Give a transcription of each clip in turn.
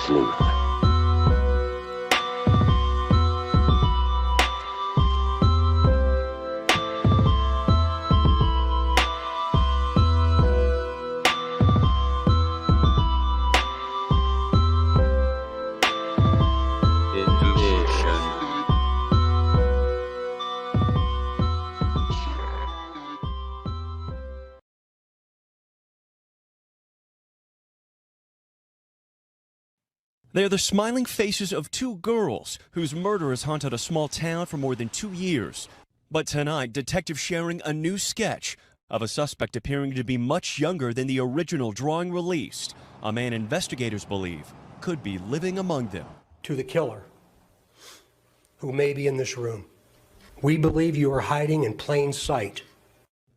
sleuth. They are the smiling faces of two girls whose murder has haunted a small town for more than 2 years. But tonight, detectives sharing a new sketch of a suspect appearing to be much younger than the original drawing released, a man investigators believe could be living among them. To the killer, who may be in this room, we believe you are hiding in plain sight.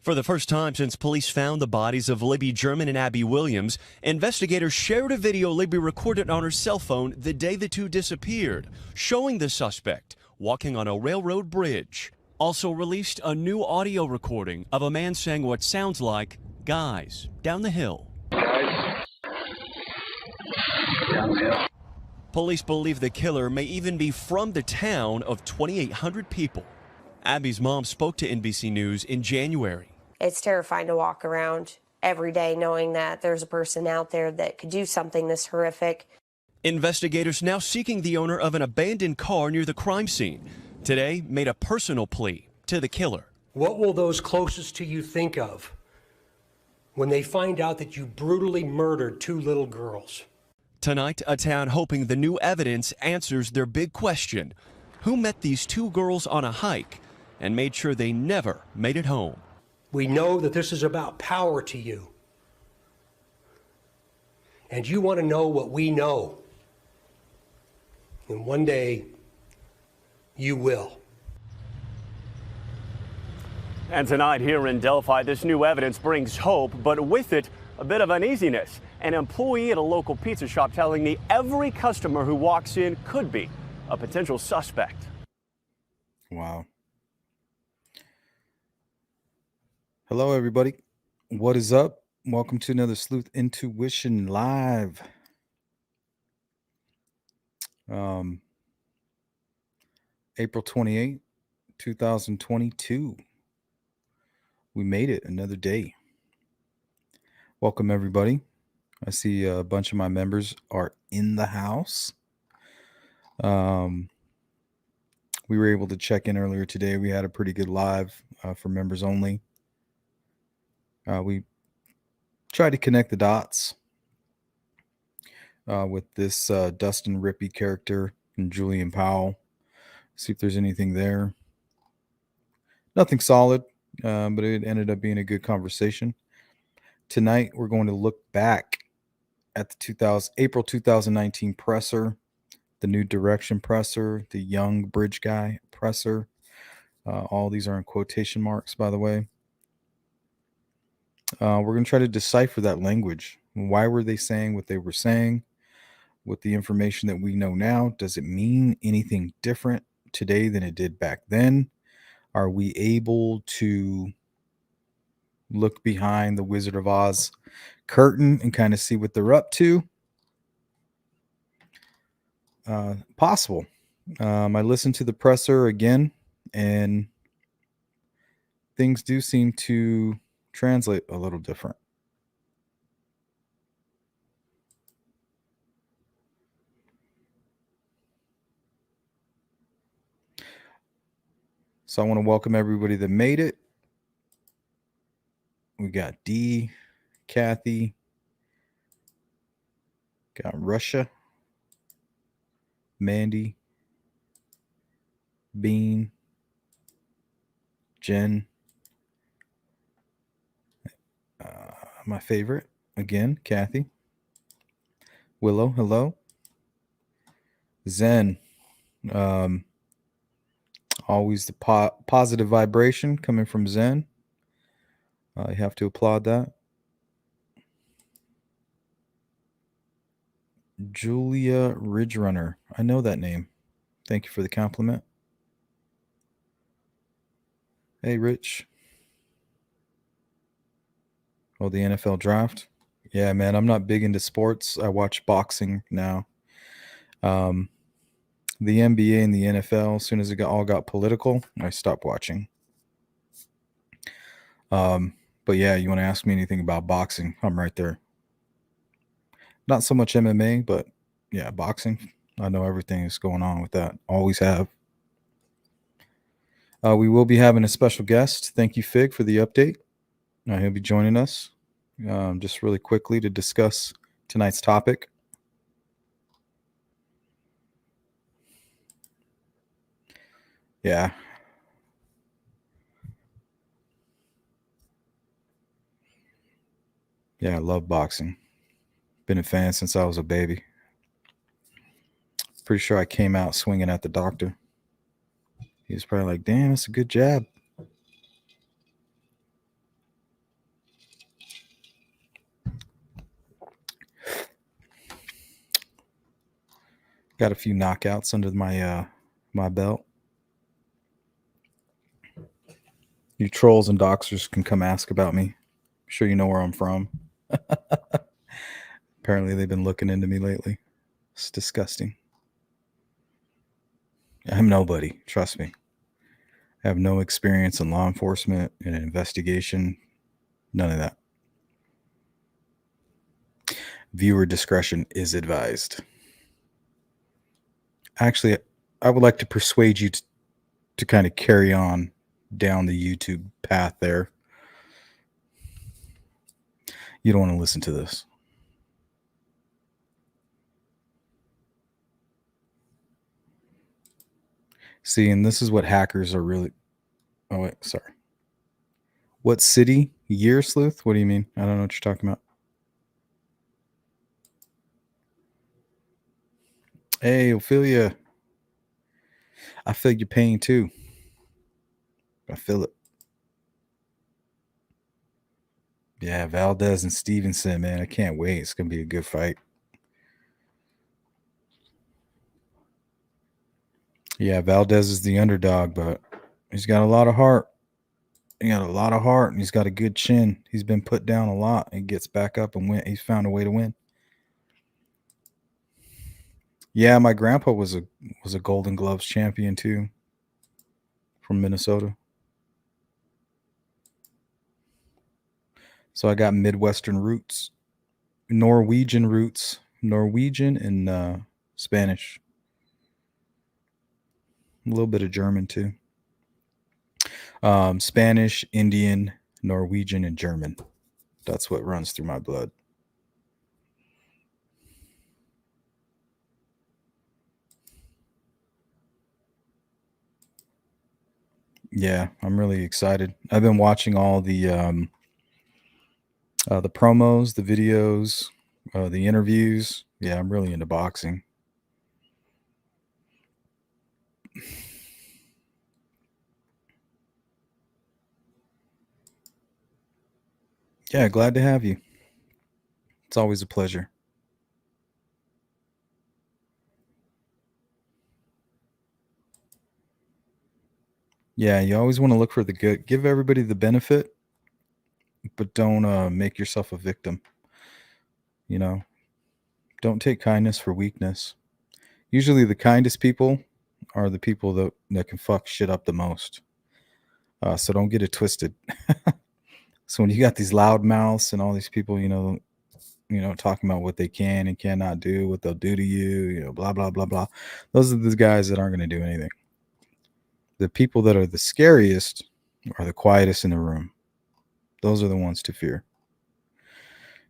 For the first time since police found the bodies of Libby German and Abby Williams, investigators shared a video Libby recorded on her cell phone the day the two disappeared, showing the suspect walking on a railroad bridge. Also released a new audio recording of a man saying what sounds like, "Guys, down the hill." Guys, down the hill. Police believe the killer may even be from the town of 2,800 people. Abby's mom spoke to NBC News in January. It's terrifying to walk around every day knowing that there's a person out there that could do something this horrific. Investigators now seeking the owner of an abandoned car near the crime scene today made a personal plea to the killer. What will those closest to you think of when they find out that you brutally murdered two little girls? Tonight, a town hoping the new evidence answers their big question: who met these two girls on a hike and made sure they never made it home? We know that this is about power to you. And you want to know what we know. And one day, you will. And tonight here in Delphi, this new evidence brings hope, but with it, a bit of uneasiness. An employee at a local pizza shop telling me every customer who walks in could be a potential suspect. Wow. Hello, everybody. What is up? Welcome to another Sleuth Intuition Live. April 28th, 2022. We made it another day. Welcome, everybody. I see a bunch of my members are in the house. We were able to check in earlier today. We had a pretty good live for members only. We tried to connect the dots with this Dustin Rippey character and Julian Powell. See if there's anything there. Nothing solid, but it ended up being a good conversation. Tonight, we're going to look back at the April 2019 presser, the New Direction presser, the Young Bridge Guy presser. All these are in quotation marks, by the way. We're going to try to decipher that language. Why were they saying what they were saying? With the information that we know now, does it mean anything different today than it did back then? Are we able to look behind the Wizard of Oz curtain and kind of see what they're up to? Possible. I listened to the presser again, and things do seem to translate a little different. So I want to welcome everybody that made it. We got D, Kathy, got Russia, Mandy, Bean, Jen, my favorite, again, Kathy, Willow, hello, Zen, always the positive vibration coming from Zen. You have to applaud that. Julia Ridge Runner. I know that name. Thank you for the compliment. Hey, Rich. Oh, the NFL draft. Yeah, man, I'm not big into sports. I watch boxing now. Um, the NBA and the NFL, as soon as it all got political, I stopped watching. But yeah, you want to ask me anything about boxing, I'm right there. Not so much MMA, but yeah, boxing. I know everything that's going on with that. Always have. We will be having a special guest. Thank you, Fig, for the update. He'll be joining us just really quickly to discuss tonight's topic. Yeah. Yeah, I love boxing. Been a fan since I was a baby. Pretty sure I came out swinging at the doctor. He was probably like, damn, that's a good jab. Got a few knockouts under my belt. You trolls and doxers can come ask about me. I'm sure you know where I'm from. Apparently they've been looking into me lately. It's disgusting. I'm nobody, trust me. I have no experience in law enforcement, in an investigation, none of that. Viewer discretion is advised. Actually, I would like to persuade you to kind of carry on down the YouTube path there. You don't want to listen to this. See, and this is what hackers are really... Oh, wait, sorry. What city? Year, Sleuth? What do you mean? I don't know what you're talking about. Hey, Ophelia. I feel your pain too. I feel it. Yeah, Valdez and Stevenson, man. I can't wait. It's going to be a good fight. Yeah, Valdez is the underdog, but he's got a lot of heart. He got a lot of heart, and he's got a good chin. He's been put down a lot. He gets back up and win. He's found a way to win. Yeah, my grandpa was a Golden Gloves champion too, from Minnesota. So I got Midwestern roots, Norwegian roots, Norwegian and Spanish. A little bit of German too. Spanish, Indian, Norwegian, and German. That's what runs through my blood. Yeah, I'm really excited. I've been watching all the promos, the videos, the interviews. Yeah, I'm really into boxing. Yeah, glad to have you. It's always a pleasure. Yeah, you always want to look for the good. Give everybody the benefit, but don't make yourself a victim. You know, don't take kindness for weakness. Usually the kindest people are the people that can fuck shit up the most. So don't get it twisted. So when you got these loud mouths and all these people, you know, talking about what they can and cannot do, what they'll do to you, blah, blah, blah, blah. Those are the guys that aren't going to do anything. The people that are the scariest are the quietest in the room. Those are the ones to fear.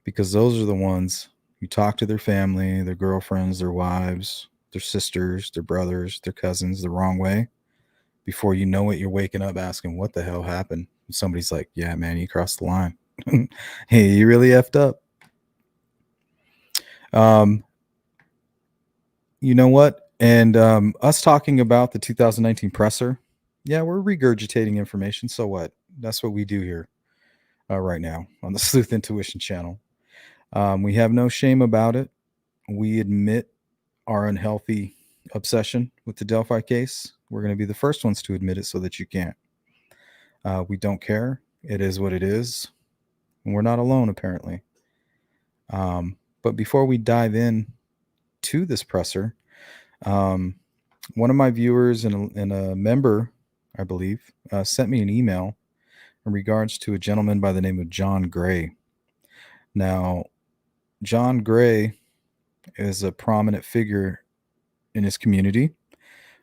Because those are the ones you talk to their family, their girlfriends, their wives, their sisters, their brothers, their cousins the wrong way. Before you know it, you're waking up asking, what the hell happened? And somebody's like, yeah, man, you crossed the line. Hey, you really effed up. You know what? And us talking about the 2019 presser, yeah, we're regurgitating information. So what? That's what we do here right now on the Sleuth Intuition channel. We have no shame about it. We admit our unhealthy obsession with the Delphi case. We're going to be the first ones to admit it so that you can't. We don't care. It is what it is. And we're not alone, apparently. But before we dive in to this presser, One of my viewers and a member, I believe, sent me an email in regards to a gentleman by the name of John Gray. Now, John Gray is a prominent figure in his community.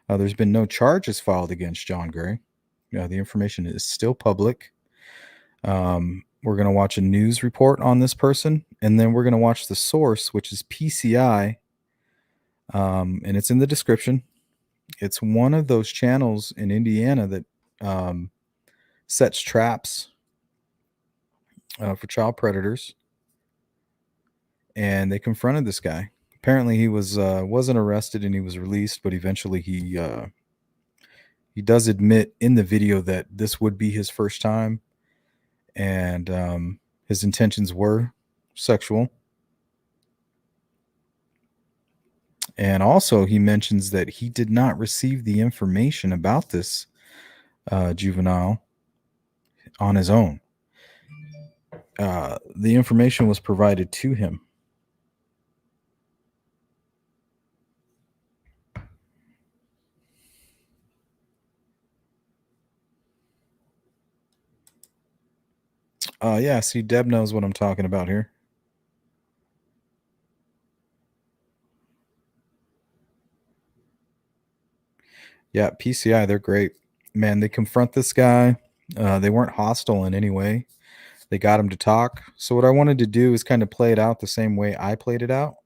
There's been no charges filed against John Gray. The information is still public. We're going to watch a news report on this person, and then we're going to watch the source, which is PCI, and it's in the description. It's one of those channels in Indiana that sets traps for child predators, and they confronted this guy. Apparently, he wasn't arrested and he was released, but eventually he does admit in the video that this would be his first time, and his intentions were sexual. And also, he mentions that he did not receive the information about this juvenile on his own. The information was provided to him. Yeah, see, Deb knows what I'm talking about here. Yeah, PCI, they're great. Man, they confront this guy. They weren't hostile in any way. They got him to talk. So what I wanted to do is kind of play it out the same way I played it out.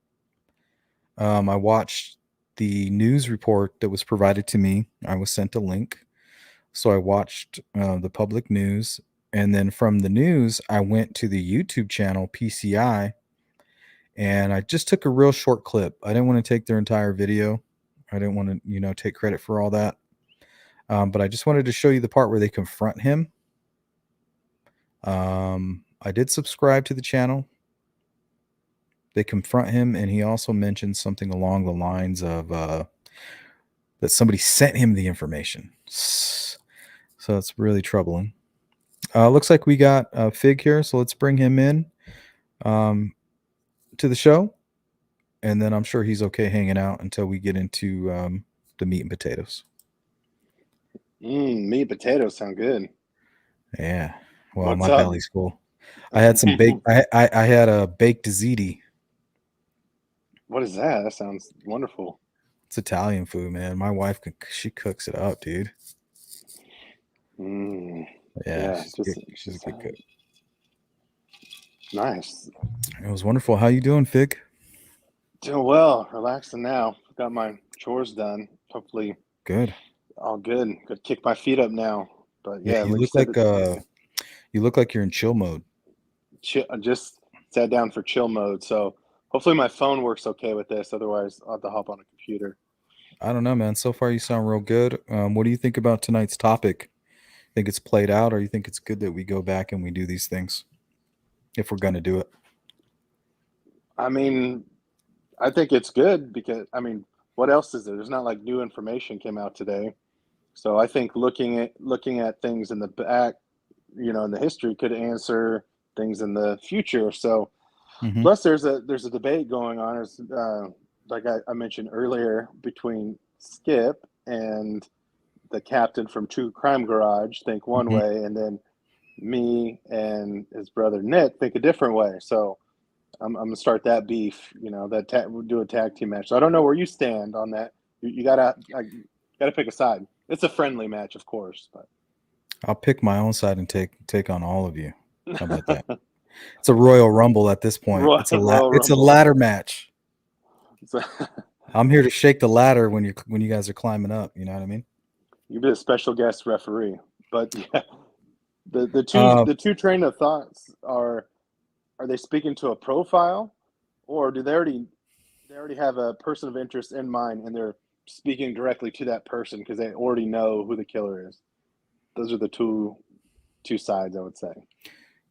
I watched the news report that was provided to me. I was sent a link. So I watched the public news. And then from the news, I went to the YouTube channel, PCI, and I just took a real short clip. I didn't want to take their entire video. I didn't want to, take credit for all that. But I just wanted to show you the part where they confront him. I did subscribe to the channel. They confront him, and he also mentioned something along the lines of that somebody sent him the information. So it's really troubling. Looks like we got Fig here, so let's bring him in to the show, and then I'm sure he's okay hanging out until we get into the meat and potatoes. Meat and potatoes sound good. Yeah. Well, What's my up? belly's full. I had some baked. I had a baked ziti. What is that? That sounds wonderful. It's Italian food, man. My wife she cooks it up, dude. Yeah, she's a good cook. Nice. It was wonderful. How you doing, Fig? Doing well. Relaxing now. Got my chores done. Hopefully, Good. all good. Could kick my feet up now. But yeah, you look like you're in chill mode. I just sat down for chill mode. So hopefully my phone works okay with this. Otherwise, I'll have to hop on a computer. I don't know, man. So far, you sound real good. What do you think about tonight's topic? Think it's played out, or you think it's good that we go back and we do these things if we're going to do it? I mean, I think it's good because, what else is there? There's not like new information came out today. So I think looking at things in the back, in the history could answer things in the future. So plus there's a debate going on, as like I mentioned earlier, between Skip and the captain from True Crime Garage think one way, and then me and his brother Nick think a different way. So I'm gonna start that beef. We'll do a tag team match. So I don't know where you stand on that. You gotta pick a side. It's a friendly match, of course, but I'll pick my own side and take on all of you. How about that? It's a Royal Rumble at this point. It's a ladder match. I'm here to shake the ladder when you guys are climbing up. You know what I mean? You be a special guest referee, but yeah, the two train of thoughts are they speaking to a profile, or do they already have a person of interest in mind and they're speaking directly to that person because they already know who the killer is? Those are the two sides, I would say.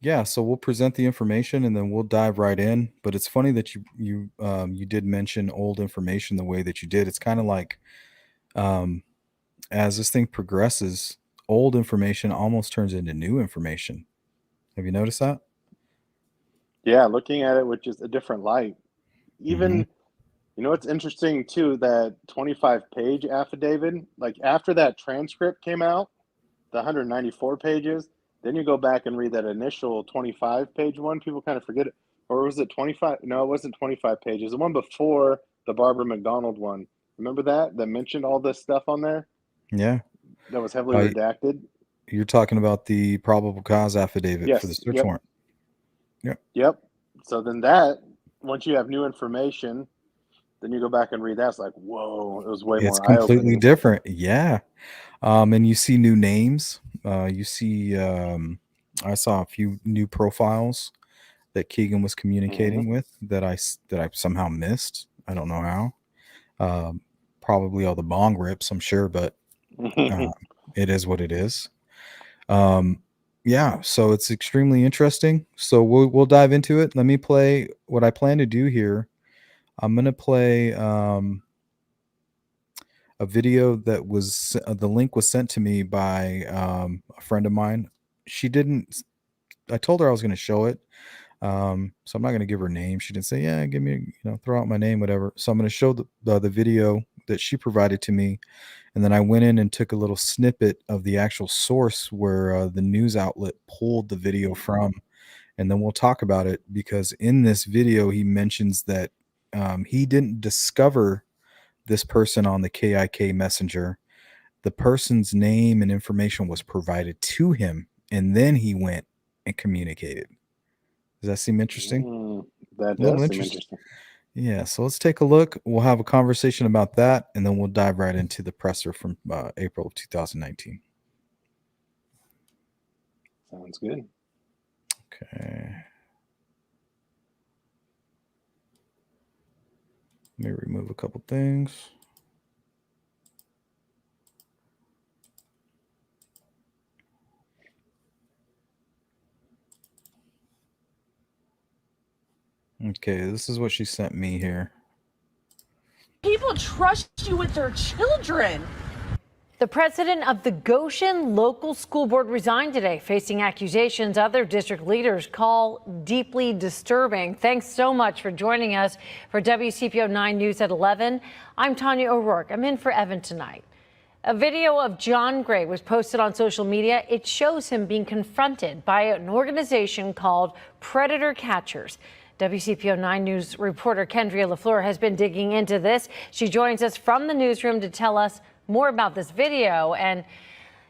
Yeah, so we'll present the information and then we'll dive right in. But it's funny that you did mention old information the way that you did. It's kind of like as this thing progresses, old information almost turns into new information. Have you noticed that? Yeah, looking at it with just a different light. Even You know what's interesting too? That 25-page affidavit, like after that transcript came out, the 194 pages, then you go back and read that initial 25-page one. People kind of forget it. Or was it 25? No, it wasn't 25 pages. The one before the Barbara McDonald one. Remember that? That mentioned all this stuff on there Yeah. that was heavily Uh, redacted? you're talking about the probable cause affidavit for the Yes. search Yep. warrant. Yep. Yep. So then that, once you have new information, then you go back and read that. It's like, whoa, it was way It's more eye completely opening. different. Yeah. And you see new names. You see, I saw a few new profiles that Keegan was communicating with that I somehow missed. I don't know how. Probably all the bong rips, I'm sure, but it is what it is. Yeah, so it's extremely interesting. So we'll dive into it. Let me play what I plan to do here. I'm gonna play a video that was the link was sent to me by a friend of mine. She didn't. I told her I was going to show it, so I'm not going to give her name. She didn't say, "Yeah, give me, throw out my name, whatever." So I'm going to show the video that she provided to me, and then I went in and took a little snippet of the actual source where the news outlet pulled the video from, and then we'll talk about it because in this video he mentions that he didn't discover this person on the KIK messenger. The person's name and information was provided to him, and then he went and communicated. Does that seem interesting? That A little does seem interesting. interesting. Yeah, so let's take a look. We'll have a conversation about that, and then we'll dive right into the presser from April of 2019. Sounds good. Okay. Let me remove a couple things. Okay, this is what she sent me here. People trust you with their children. The president of the Goshen local school board resigned today, facing accusations other district leaders call deeply disturbing. Thanks so much for joining us for WCPO 9 News at 11. I'm Tanya O'Rourke. I'm in for Evan tonight. A video of John Gray was posted on social media. It shows him being confronted by an organization called Predator Catchers. WCPO 9 News reporter Kendria LaFleur has been digging into this. She joins us from the newsroom to tell us more about this video. And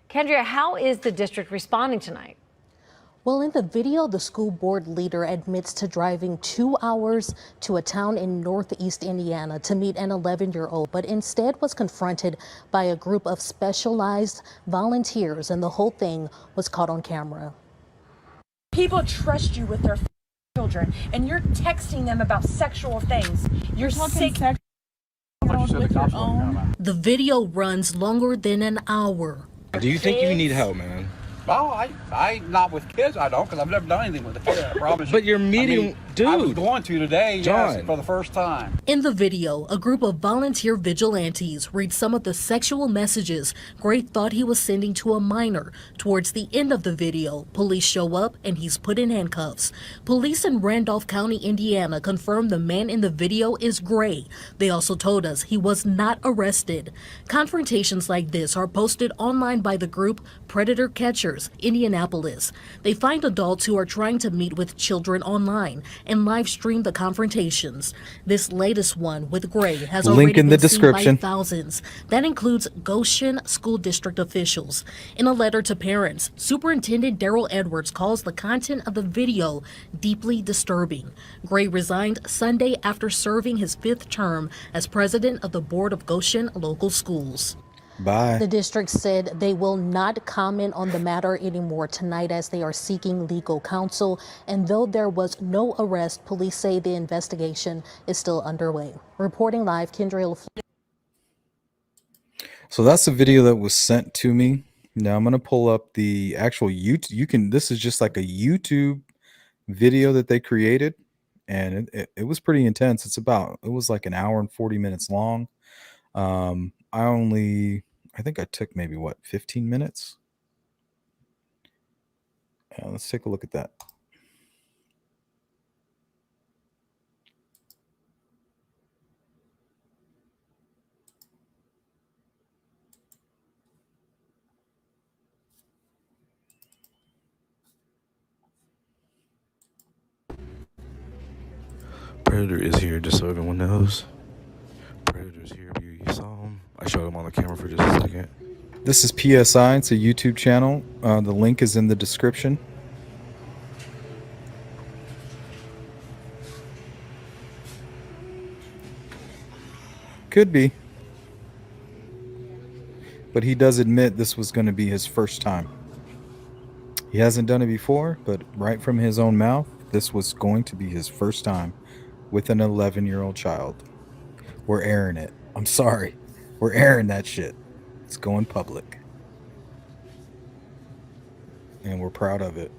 Kendria, how is the district responding tonight? Well, in the video, the school board leader admits to driving 2 hours to a town in northeast Indiana to meet an 11-year-old, but instead was confronted by a group of specialized volunteers, and the whole thing was caught on camera. People trust you with their children, and you're texting them about sexual things. You're sick. The video runs longer than an hour. Do you think you need help, man? Oh, I not with kids. I don't, because I've never done anything with a kid. I promise you. But you're meeting, I mean, dude. I was going to today, John. yes, for the first time. In the video, a group of volunteer vigilantes read some of the sexual messages Gray thought he was sending to a minor. Towards the end of the video, police show up and he's put in handcuffs. Police in Randolph County, Indiana confirmed the man in the video is Gray. They also told us he was not arrested. Confrontations like this are posted online by the group Predator Catchers, Indianapolis. They find adults who are trying to meet with children online and live stream the confrontations. This latest one with Gray has Link already in the been seen by description. thousands. That includes Goshen School District officials. In a letter to parents, Superintendent Daryl Edwards calls the content of the video deeply disturbing. Gray resigned Sunday after serving his 5th term as president of the Board of Goshen Local Schools. Bye. The district said they will not comment on the matter anymore tonight as they are seeking legal counsel. And though there was no arrest, police say the investigation is still underway. Reporting live, Kendria LaFleur. So that's the video that was sent to me. Now I'm going to pull up the actual YouTube. This is just like a YouTube video that they created, and it was pretty intense. It was like an hour and 40 minutes long. I think I took maybe 15 minutes. Let's take a look at that. Predator is here, just so everyone knows. Predator's here. You saw him. I showed him on the camera for just a second. This is PSI. It's a YouTube channel. The link is in the description. Could be. But he does admit this was going to be his first time. He hasn't done it before, but right from his own mouth, this was going to be his first time with an 11-year-old child. We're airing it. I'm sorry. We're airing that shit. It's going public. And we're proud of it.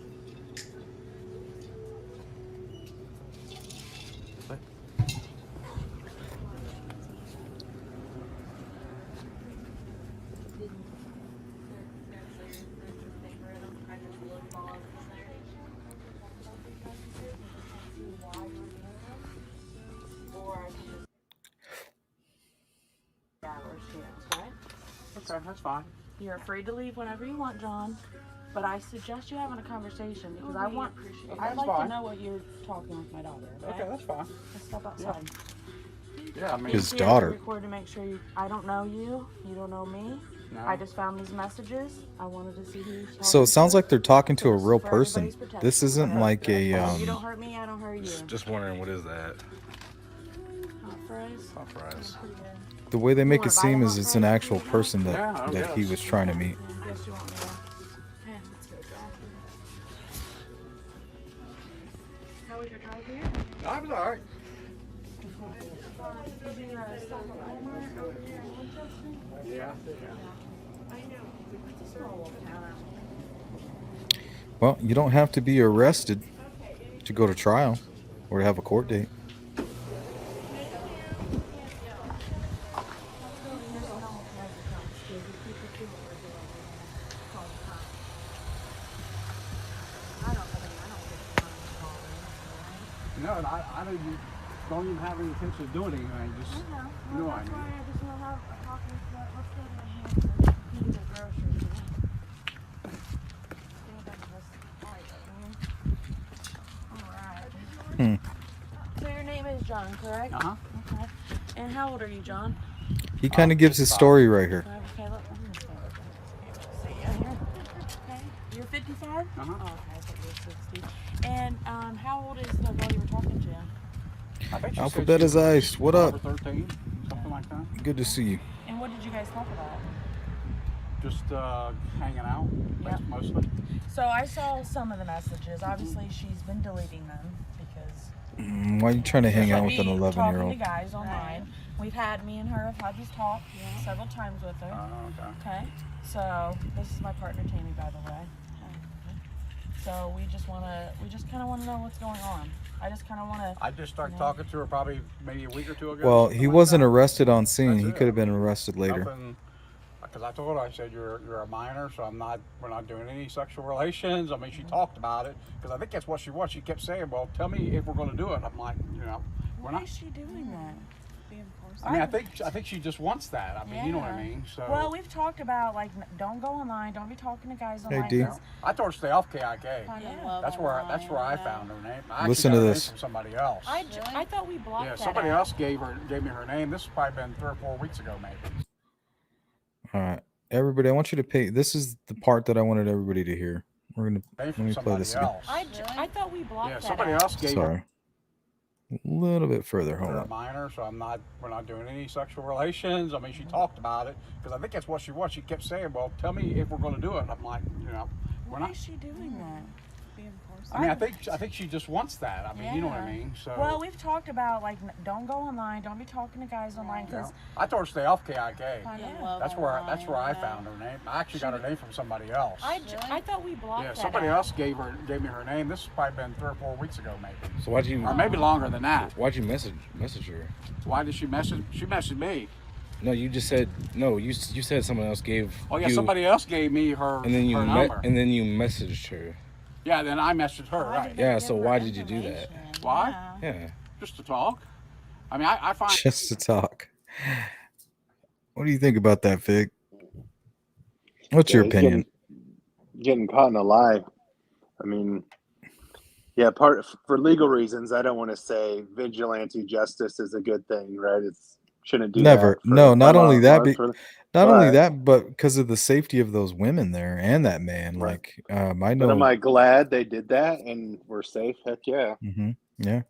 Okay, that's fine. You're free to leave whenever you want, John. But I suggest you having a conversation because I'd like to know what you're talking with my daughter. Okay, that's fine. Let's step outside. Yeah, I mean, His daughter. Record to make sure I don't know you. You don't know me. no. I just found these messages. I wanted to see who you're talking So it sounds to. like they're talking to a Just real for person. everybody's protection, This isn't okay? like a You don't hurt me, I don't hurt you. Just wondering, what is that? Hot fries. Hot fries. Pretty good. the way they make wanna it buy seem them is hot it's an fries? actual person Yeah, I that he guess. was trying to meet. Yes, you want me to. Okay, let's go, John. How was your drive here? I was all right. Did you stop at Walmart over here in Winchester? Yeah. I know. It's a small little town. Well, you don't have to be arrested to go to trial or to have a court date. No, I don't even have any intention of doing anything. Just, you know what I mean. I just want to have a talking. Let's go to the Hampton. Need the groceries. Alright. So your name is John, correct? Uh-huh. Okay. And how old are you, John? He kind of gives his story right here. Okay, look. I'm gonna see you here. Okay. You're 55? Uh-huh. Oh, okay, I thought you were 60. And how old is the girl you were talking to? I think she said Alphabet she is ice. What 12 up? or 13, something like that. Good to see you. And what did you guys talk about? Just hanging out, Yeah. mostly. So I saw some of the messages. Obviously, she's been deleting them because Why are you trying to hang out with an she'll be 11-year-old? talking to guys online. Me and her have had these talks several times with her. Oh, okay. Okay. So this is my partner Tammy, by the way. So we just kind of want to know what's going on. I just kind of want to. I just started talking to her probably maybe a week or two ago. Well, something he like wasn't that. arrested on scene. That's He it. could have been arrested later. Nothing, because I told her, I said, you're a minor, so we're not doing any sexual relations. I mean, she talked about it, because I think that's what she was. She kept saying, well, tell me if we're going to do it. I'm like, we're Why not. is she doing that? I mean, I think she just wants that. I mean, you know what I mean? So. Well, we've talked about, like, don't go online, don't be talking to guys online. D. I told her to stay off KIK. That's where I found her name. I actually Listen got to her name this. from somebody else. I thought we blocked Yeah, that somebody out. else gave me her name. This has probably been 3 or 4 weeks ago, maybe. All right, everybody, I want you to pay. This is the part that I wanted everybody to hear. We're gonna Came let from me play somebody this again. else. I thought we blocked Yeah, that somebody out. else gave her. Sorry, a little bit further. Hold We're a on. minor, so we're not doing any sexual relations. I mean, she talked about it, because I think that's what she was. She kept saying, well, tell me if we're going to do it. I'm like, we're Why not. is she doing that? I mean, I think she just wants that. I mean, you know what I mean? So. Well, we've talked about, like, don't go online, don't be talking to guys online, because I told her to stay off KIK. That's where I found her name. I actually got her name from somebody else. I thought we blocked Yeah, that somebody out. else gave me her name. This has probably been 3 or 4 weeks ago, maybe, So why'd you? or maybe longer than that. Why'd you message her? Why did she message? She messaged me. No, you just said no. You said someone else gave. Oh yeah, you, somebody else gave me her. And then you her number. and then you messaged her. Yeah, then I messaged her. Right. Yeah. So why did you do that? Why? Yeah. Just to talk. I mean, I find. Just to talk. What do you think about that, Fig? What's your he's opinion? Getting caught in a lie. I mean, Yeah, part for legal reasons, I don't want to say vigilante justice is a good thing, right? It's shouldn't do that Never. No, by not only law, that, not only but that, but because of the safety of those women there and that man. right. Like, I But am know. I glad they did that and we're safe? Heck yeah. Yeah.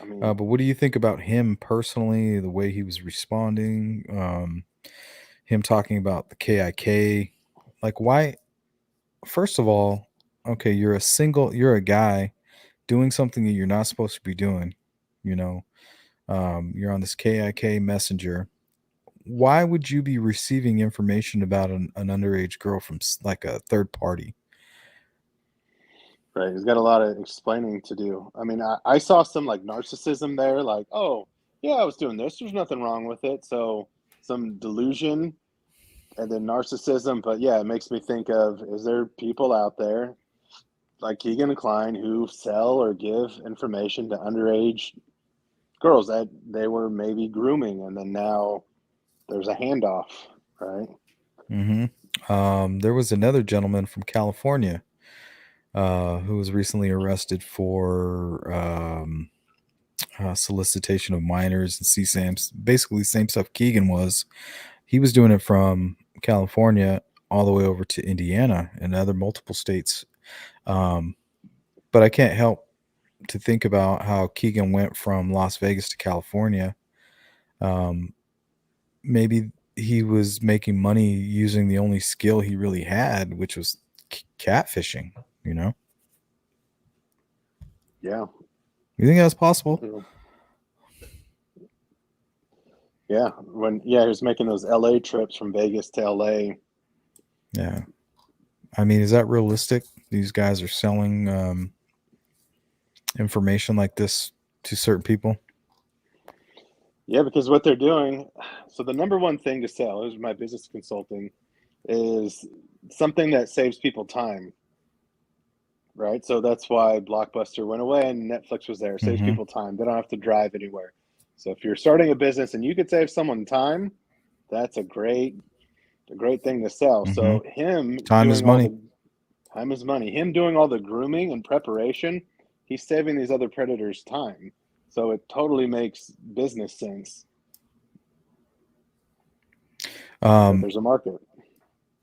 I mean, But what do you think about him personally? The way he was responding, him talking about the KIK, like why? First of all, okay, you're a guy doing something that you're not supposed to be doing. You know, you're on this KIK messenger. Why would you be receiving information about an underage girl from like a third party? right. He's got a lot of explaining to do. I mean, I saw some like narcissism there, like, oh, yeah, I was doing this. There's nothing wrong with it. So some delusion and then narcissism. But yeah, it makes me think of, is there people out there like Keegan and Klein who sell or give information to underage girls that they were maybe grooming, and then now there's a handoff, right? There was another gentleman from California who was recently arrested for solicitation of minors and CSAMs. Basically, same stuff Keegan was. He was doing it from California all the way over to Indiana and other multiple states. But I can't help to think about how Keegan went from Las Vegas to California. Maybe he was making money using the only skill he really had, which was catfishing, you know? Yeah. You think that's possible? Yeah. He was making those LA trips from Vegas to LA. Yeah. I mean, is that realistic? These guys are selling information like this to certain people? Yeah, because what they're doing, so the number one thing to sell is my business consulting is something that saves people time. Right. So that's why Blockbuster went away and Netflix was there. Saves people time. They don't have to drive anywhere. So if you're starting a business and you could save someone time, that's a great thing to sell. So him Time is doing all money. the time is money. Him doing all the grooming and preparation, he's saving these other predators time. So it totally makes business sense. That there's a market.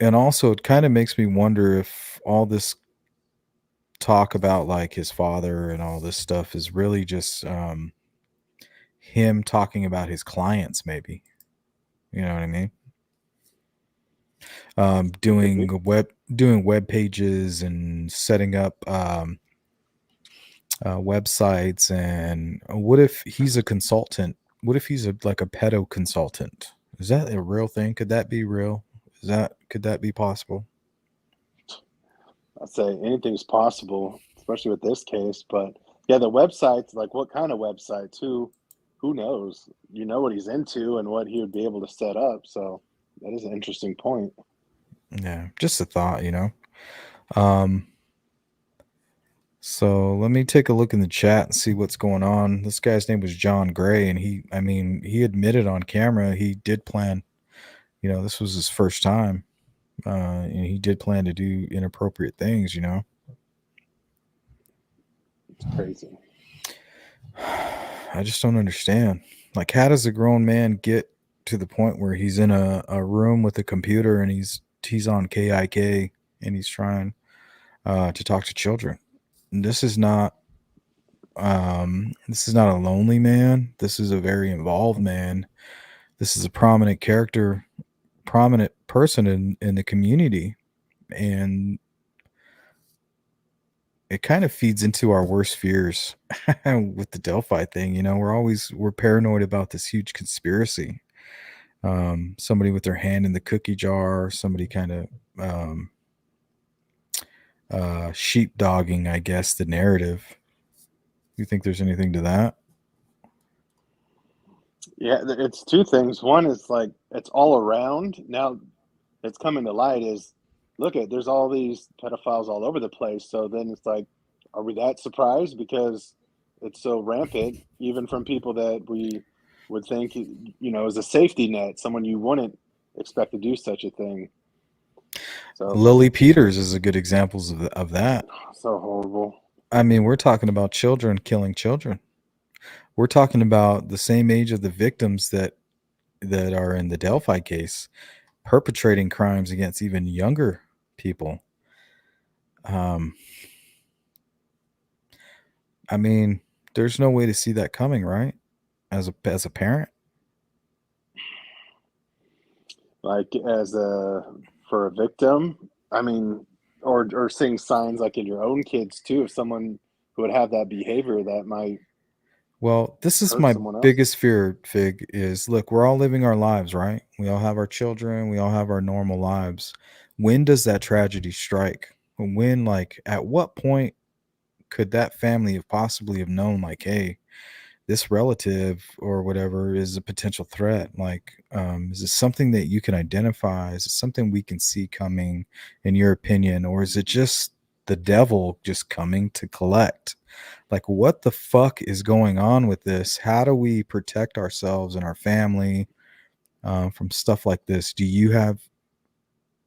And also, it kind of makes me wonder if all this talk about like his father and all this stuff is really just him talking about his clients, maybe. You know what I mean? Doing web pages and setting up websites. And what if he's a consultant? What if he's like a pedo consultant? Is that a real thing? Could that be real? Could that be possible? I'd say anything's possible, especially with this case. But yeah, the websites, like what kind of websites? Who knows? You know what he's into and what he would be able to set up. So that is an interesting point. Yeah, just a thought, you know. So let me take a look in the chat and see what's going on. This guy's name was John Gray, and he admitted on camera he did plan. You know, this was his first time, and he did plan to do inappropriate things. You know, It's crazy. I just don't understand. Like, how does a grown man get to the point where he's in a room with a computer and he's on KIK and he's trying to talk to children? And this is not a lonely man. This is a very involved man. This is a prominent character, prominent person in the community, and it kind of feeds into our worst fears with the Delphi thing. You know, we're paranoid about this huge conspiracy. Somebody with their hand in the cookie jar, somebody kind of sheepdogging, I guess, the narrative. You think there's anything to that? Yeah, it's two things. One is like it's all around. Now it's coming to light is there's all these pedophiles all over the place. So then it's like, are we that surprised? Because it's so rampant, even from people that we would think, is a safety net, someone you wouldn't expect to do such a thing. So Lily Peters is a good example of that. so horrible. I mean, we're talking about children killing children. We're talking about the same age of the victims that are in the Delphi case, perpetrating crimes against even younger people. Um, I mean, there's no way to see that coming, right? As a parent. Like as a for a victim, I mean, or seeing signs like in your own kids too, of someone who would have that behavior that might Well, this is hurt my someone else. biggest fear, Fig, is look, we're all living our lives, right? We all have our children, we all have our normal lives. When does that tragedy strike? When, like, at what point could that family have possibly have known, like, hey, this relative or whatever is a potential threat? Like, is it something that you can identify? Is it something we can see coming, in your opinion? Or is it just the devil just coming to collect? Like, what the fuck is going on with this? How do we protect ourselves and our family from stuff like this? Do you have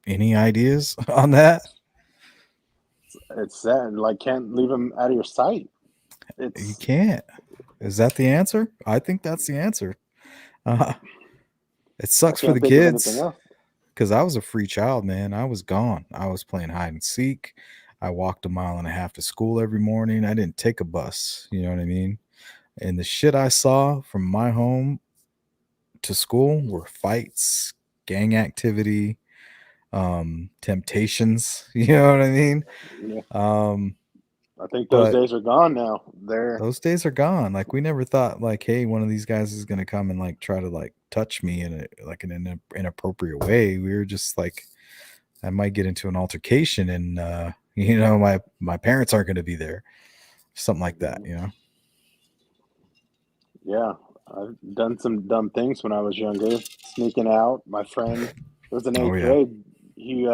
any ideas on that? It's sad. Like can't leave them out of your sight. You It's can't. Is that the answer? I think that's the answer. Uh, it I sucks for can't the think of anything kids else. because I was a free child, man. I was gone. I was playing hide and seek. I walked a mile and a half to school every morning. I didn't take a bus. You know what I mean? And the shit I saw from my home to school were fights, gang activity, temptations. You know what I mean? Yeah, Um, I think those but days are gone now. They're those days are gone. Like we never thought, like, hey, one of these guys is gonna come and like try to like touch me in a like in an inappropriate way. We were just like, I might get into an altercation, and my parents aren't gonna be there, something like that. You know? yeah. I've done some dumb things when I was younger, sneaking out. My friend was in Oh eighth yeah. grade. He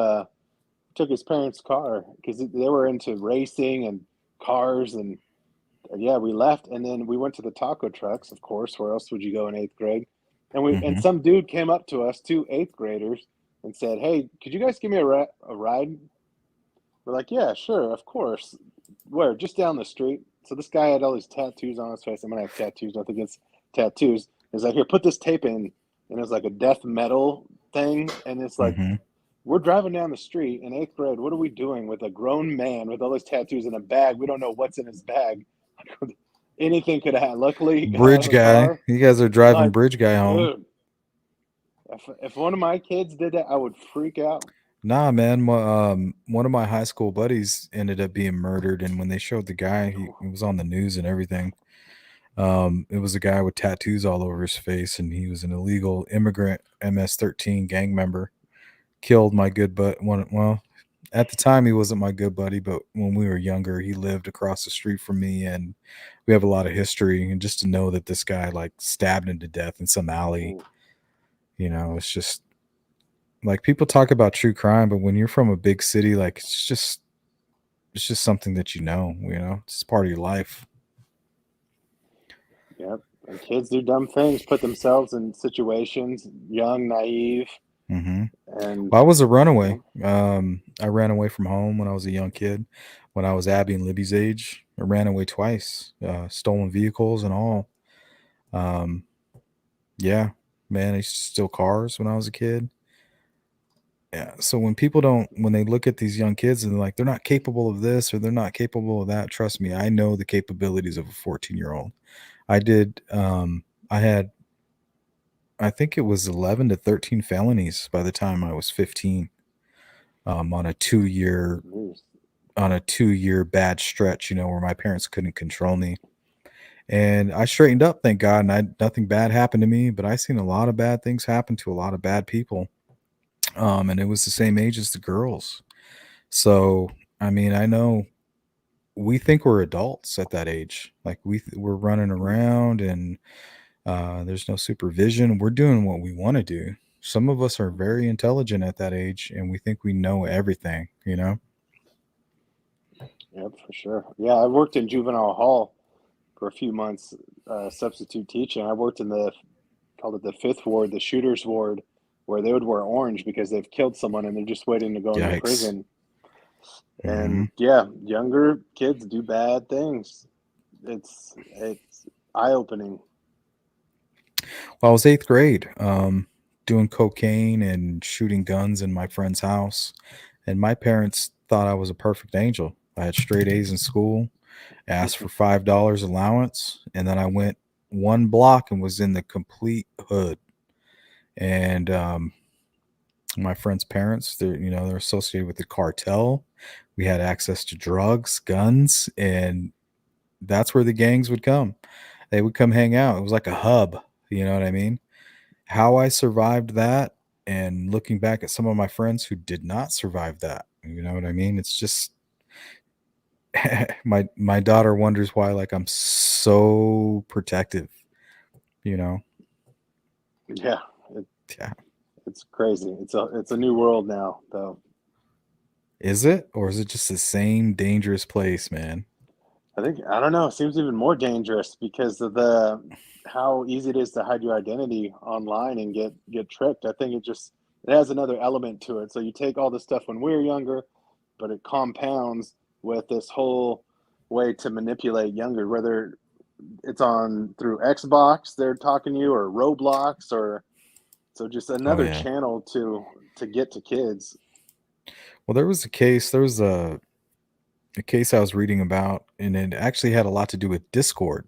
took his parents' car because they were into racing and cars, and yeah, we left, and then we went to the taco trucks. Of course, where else would you go in eighth grade? And Hmm. some dude came up to us, two eighth graders, and said, "Hey, could you guys give me a ride?" We're like, "Yeah, sure, of course." Where? Just down the street. So this guy had all these tattoos on his face. I'm gonna have tattoos, nothing against tattoos. He's like, "Here, put this tape in," and it's like a death metal thing, and it's like Hmm. we're driving down the street in eighth grade. What are we doing with a grown man with all those tattoos in a bag? We don't know what's in his bag. Anything could have happened. Luckily, he got out of Bridge the guy. car. You guys are driving But bridge guy home. dude, if one of my kids did that, I would freak out. Nah, man. One of my high school buddies ended up being murdered, and when they showed the guy, he was on the news and everything. It was a guy with tattoos all over his face, and he was an illegal immigrant MS-13 gang member. Killed my good one. Well, at the time he wasn't my good buddy, but when we were younger, he lived across the street from me, and we have a lot of history. And just to know that this guy like stabbed him to death in some alley, Ooh, it's just like people talk about true crime, but when you're from a big city, like it's just something that it's part of your life. yep. And kids do dumb things, put themselves in situations, young, naive, Hmm. and Well, I was a you runaway. know, I ran away from home when I was a young kid. When I was Abby and Libby's age, I ran away twice, stolen vehicles and all. Um, yeah, man, I used to steal cars when I was a kid. Yeah. So when they look at these young kids and they're like, they're not capable of this or they're not capable of that, trust me, I know the capabilities of a 14-year-old. I did, I had, I think it was 11 to 13 felonies by the time I was 15, on a 2 year news. on a 2 year bad stretch, where my parents couldn't control me. And I straightened up, thank God, and nothing bad happened to me, but I seen a lot of bad things happen to a lot of bad people. And it was the same age as the girls. So, I mean, I know we think we're adults at that age. Like we're running around and there's no supervision. We're doing what we want to do. Some of us are very intelligent at that age and we think we know everything. Yep, for sure. Yeah, I worked in juvenile hall for a few months, substitute teaching. I worked in called it the fifth ward, the shooters ward, where they would wear orange because they've killed someone and they're just waiting to go into Yikes. prison. Mm-hmm. And yeah, younger kids do bad things. It's eye-opening. Well, I was eighth grade, doing cocaine and shooting guns in my friend's house, and my parents thought I was a perfect angel. I had straight A's in school, asked for $5 allowance, and then I went one block and was in the complete hood. And my friend's parents, they're associated with the cartel. We had access to drugs, guns, and that's where the gangs would come. They would come hang out. It was like a hub. You know what I mean? How I survived that, and looking back at some of my friends who did not survive that. You know what I mean? It's just my daughter wonders why like I'm so protective, you know. Yeah, Yeah. it's crazy. It's a new world now, though. Is it, or is it just the same dangerous place, man? I don't know. It seems even more dangerous because of the how easy it is to hide your identity online and get tricked. I think it has another element to it. So you take all this stuff when we were younger, but it compounds with this whole way to manipulate younger, whether it's on through Xbox they're talking to you or Roblox or so just Oh another yeah. channel to get to kids. Well, there was a case I was reading about, and it actually had a lot to do with Discord.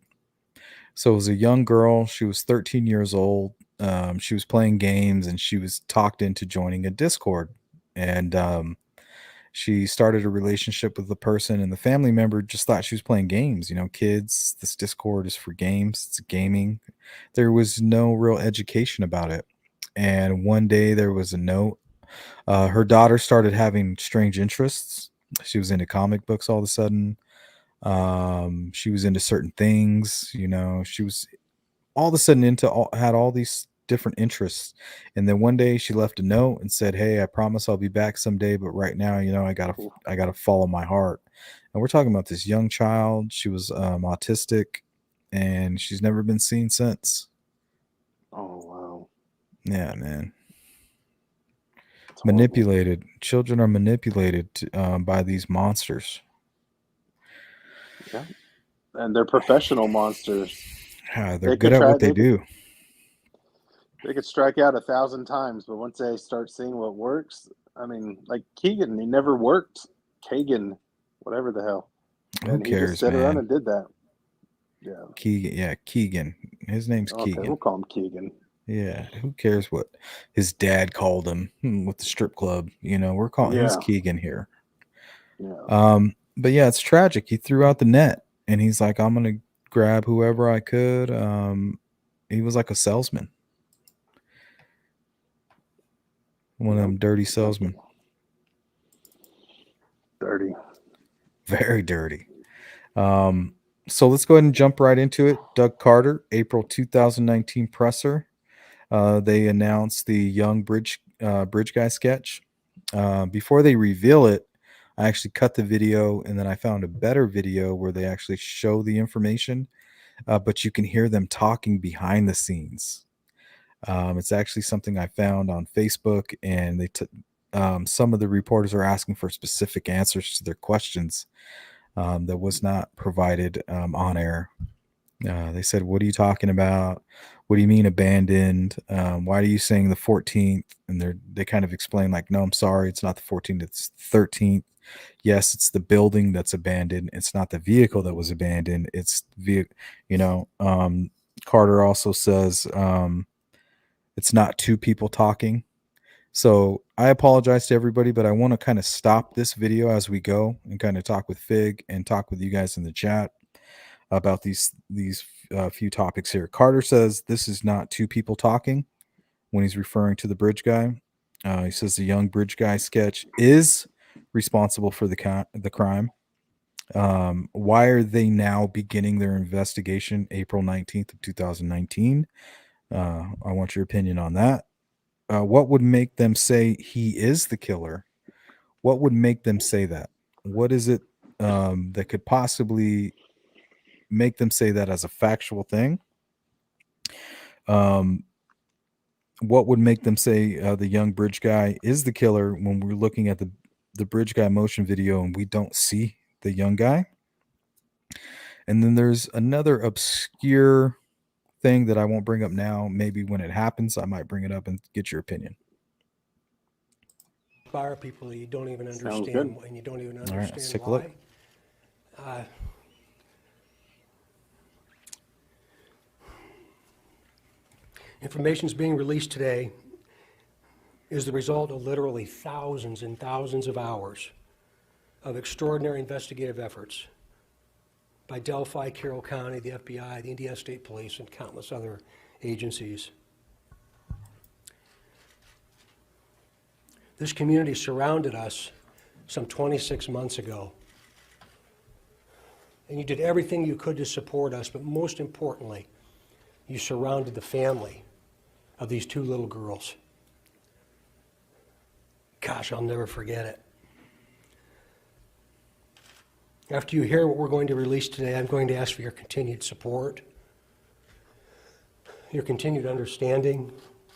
So it was a young girl. She was 13 years old. She was playing games, and she was talked into joining a Discord. And she started a relationship with the person, and the family member just thought she was playing games. You know, kids, this Discord is for games, it's gaming. There was no real education about it. And one day there was a note. Her daughter started having strange interests. She was into comic books all of a sudden. She was into certain things. You know, she was all of a sudden had all these different interests. And then one day she left a note and said, "Hey, I promise I'll be back someday, but right now, I gotta follow my heart." And we're talking about this young child. She was autistic, and she's never been seen since. Oh wow. Yeah, man. It's horrible. Manipulated. Children are manipulated by these monsters. Yeah. And they're professional monsters. They're They good could at try what they they could do. they could strike out 1,000 times, but once they start seeing what works, I mean, like Keegan, he never worked. Kagan, whatever the hell. Who And he just cares, sat around man? and did that. Yeah. Keegan, yeah, Keegan. His name's Okay, we'll Keegan. call him Keegan. Yeah, who cares what his dad called him with the strip club? You know, we're calling he's Yeah. Keegan here. Yeah. But yeah, it's tragic. He threw out the net, and he's like, "I'm gonna grab whoever I could." He was like a salesman, one of Yep. them dirty salesmen, Dirty. very dirty. So let's go ahead and jump right into it. Doug Carter, April 2019 presser. They announced the young bridge guy sketch. Before they reveal it, I actually cut the video, and then I found a better video where they actually show the information, but you can hear them talking behind the scenes. It's actually something I found on Facebook, and some of the reporters are asking for specific answers to their questions that was not provided on air. They said, "What are you talking about? What do you mean abandoned? Why are you saying the 14th?" And they kind of explain like, "No, I'm sorry, it's not the 14th, it's 13th. Yes, it's the building that's abandoned. It's not the vehicle that was abandoned. It's you know." Carter also says it's not two people talking. So I apologize to everybody, but I want to kind of stop this video as we go and kind of talk with Fig and talk with you guys in the chat about these few topics here. Carter says this is not two people talking when he's referring to the bridge guy. He says the young bridge guy sketch is responsible for the crime. Why are they now beginning their investigation April 19th of 2019? I want your opinion on that. What would make them say he is the killer? What would make them say that? What is it that could possibly make them say that as a factual thing? What would make them say the young bridge guy is the killer when we're looking at the bridge guy motion video and we don't see the young guy. And then there's another obscure thing that I won't bring up now. Maybe when it happens, I might bring it up and get your opinion. Inspire people that you don't even Sounds understand, good. and you don't even All right, understand let's take a why. look. Information is being released today is the result of literally thousands and thousands of hours of extraordinary investigative efforts by Delphi, Carroll County, the FBI, the Indiana State Police, and countless other agencies. This community surrounded us some 26 months ago. And you did everything you could to support us, but most importantly, you surrounded the family of these two little girls. Gosh, I'll never forget it. After you hear what we're going to release today, I'm going to ask for your continued support, your continued understanding,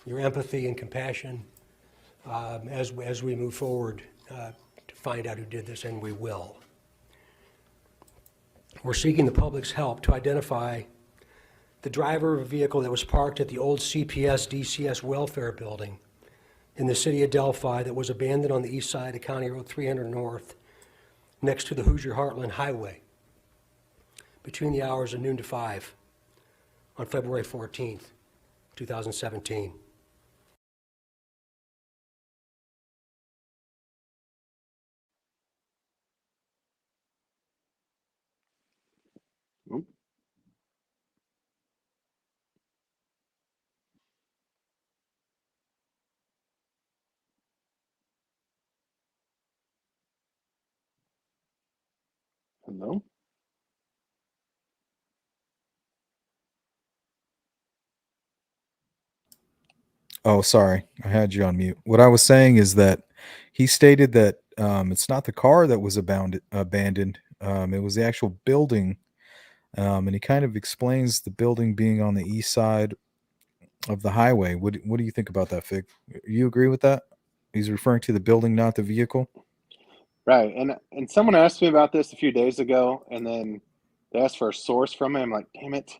your empathy and compassion as we move forward to find out who did this, and we will. We're seeking the public's help to identify the driver of a vehicle that was parked at the old CPS DCS welfare building in the city of Delphi that was abandoned on the east side of County Road 300 North next to the Hoosier Heartland Highway between the hours of noon to 5 on February 14th, 2017. Oop. Hello? Oh, sorry. I had you on mute. What I was saying is that he stated that it's not the car that was abandoned. It was the actual building. And he kind of explains the building being on the east side of the highway. What do you think about that, Fig? You agree with that? He's referring to the building, not the vehicle. Right. And someone asked me about this a few days ago, and then they asked for a source from me. I'm like, damn it.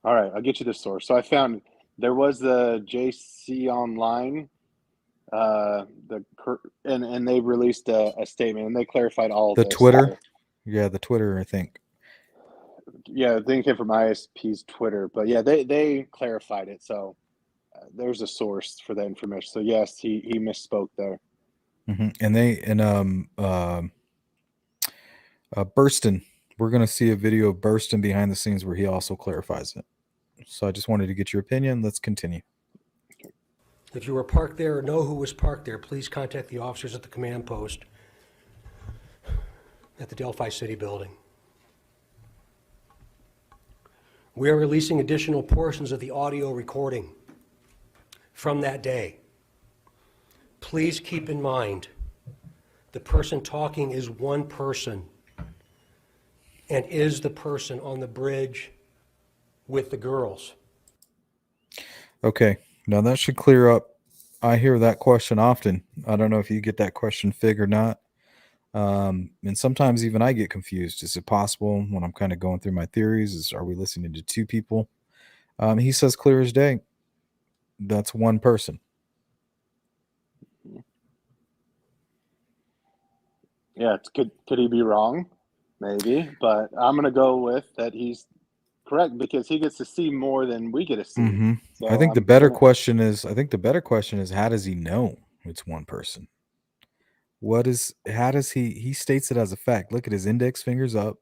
All right, I'll get you the source. So I found there was the JC Online, and they released a statement, and they clarified all of The this. Twitter. Yeah, the Twitter, I think. Yeah, the thing came from ISP's Twitter, but yeah, they clarified it. So there's a source for that information. So yes, he misspoke there. And Burston. We're gonna see a video of Burston behind the scenes where he also clarifies it. So I just wanted to get your opinion. Let's continue. If you were parked there or know who was parked there, please contact the officers at the command post at the Delphi City building. We are releasing additional portions of the audio recording from that day. Please keep in mind the person talking is one person and is the person on the bridge with the girls. Okay, now that should clear up. I hear that question often. I don't know if you get that question, Fig, or not. And sometimes even I get confused. Is it possible when I'm kind of going through my theories? Are we listening to two people? He says clear as day. That's one person. Yeah, could he be wrong? Maybe, but I'm gonna go with that he's correct because he gets to see more than we get to see. Mm-hmm. So I think the better question is how does he know it's one person? How does he states it as a fact. Look at his index fingers up.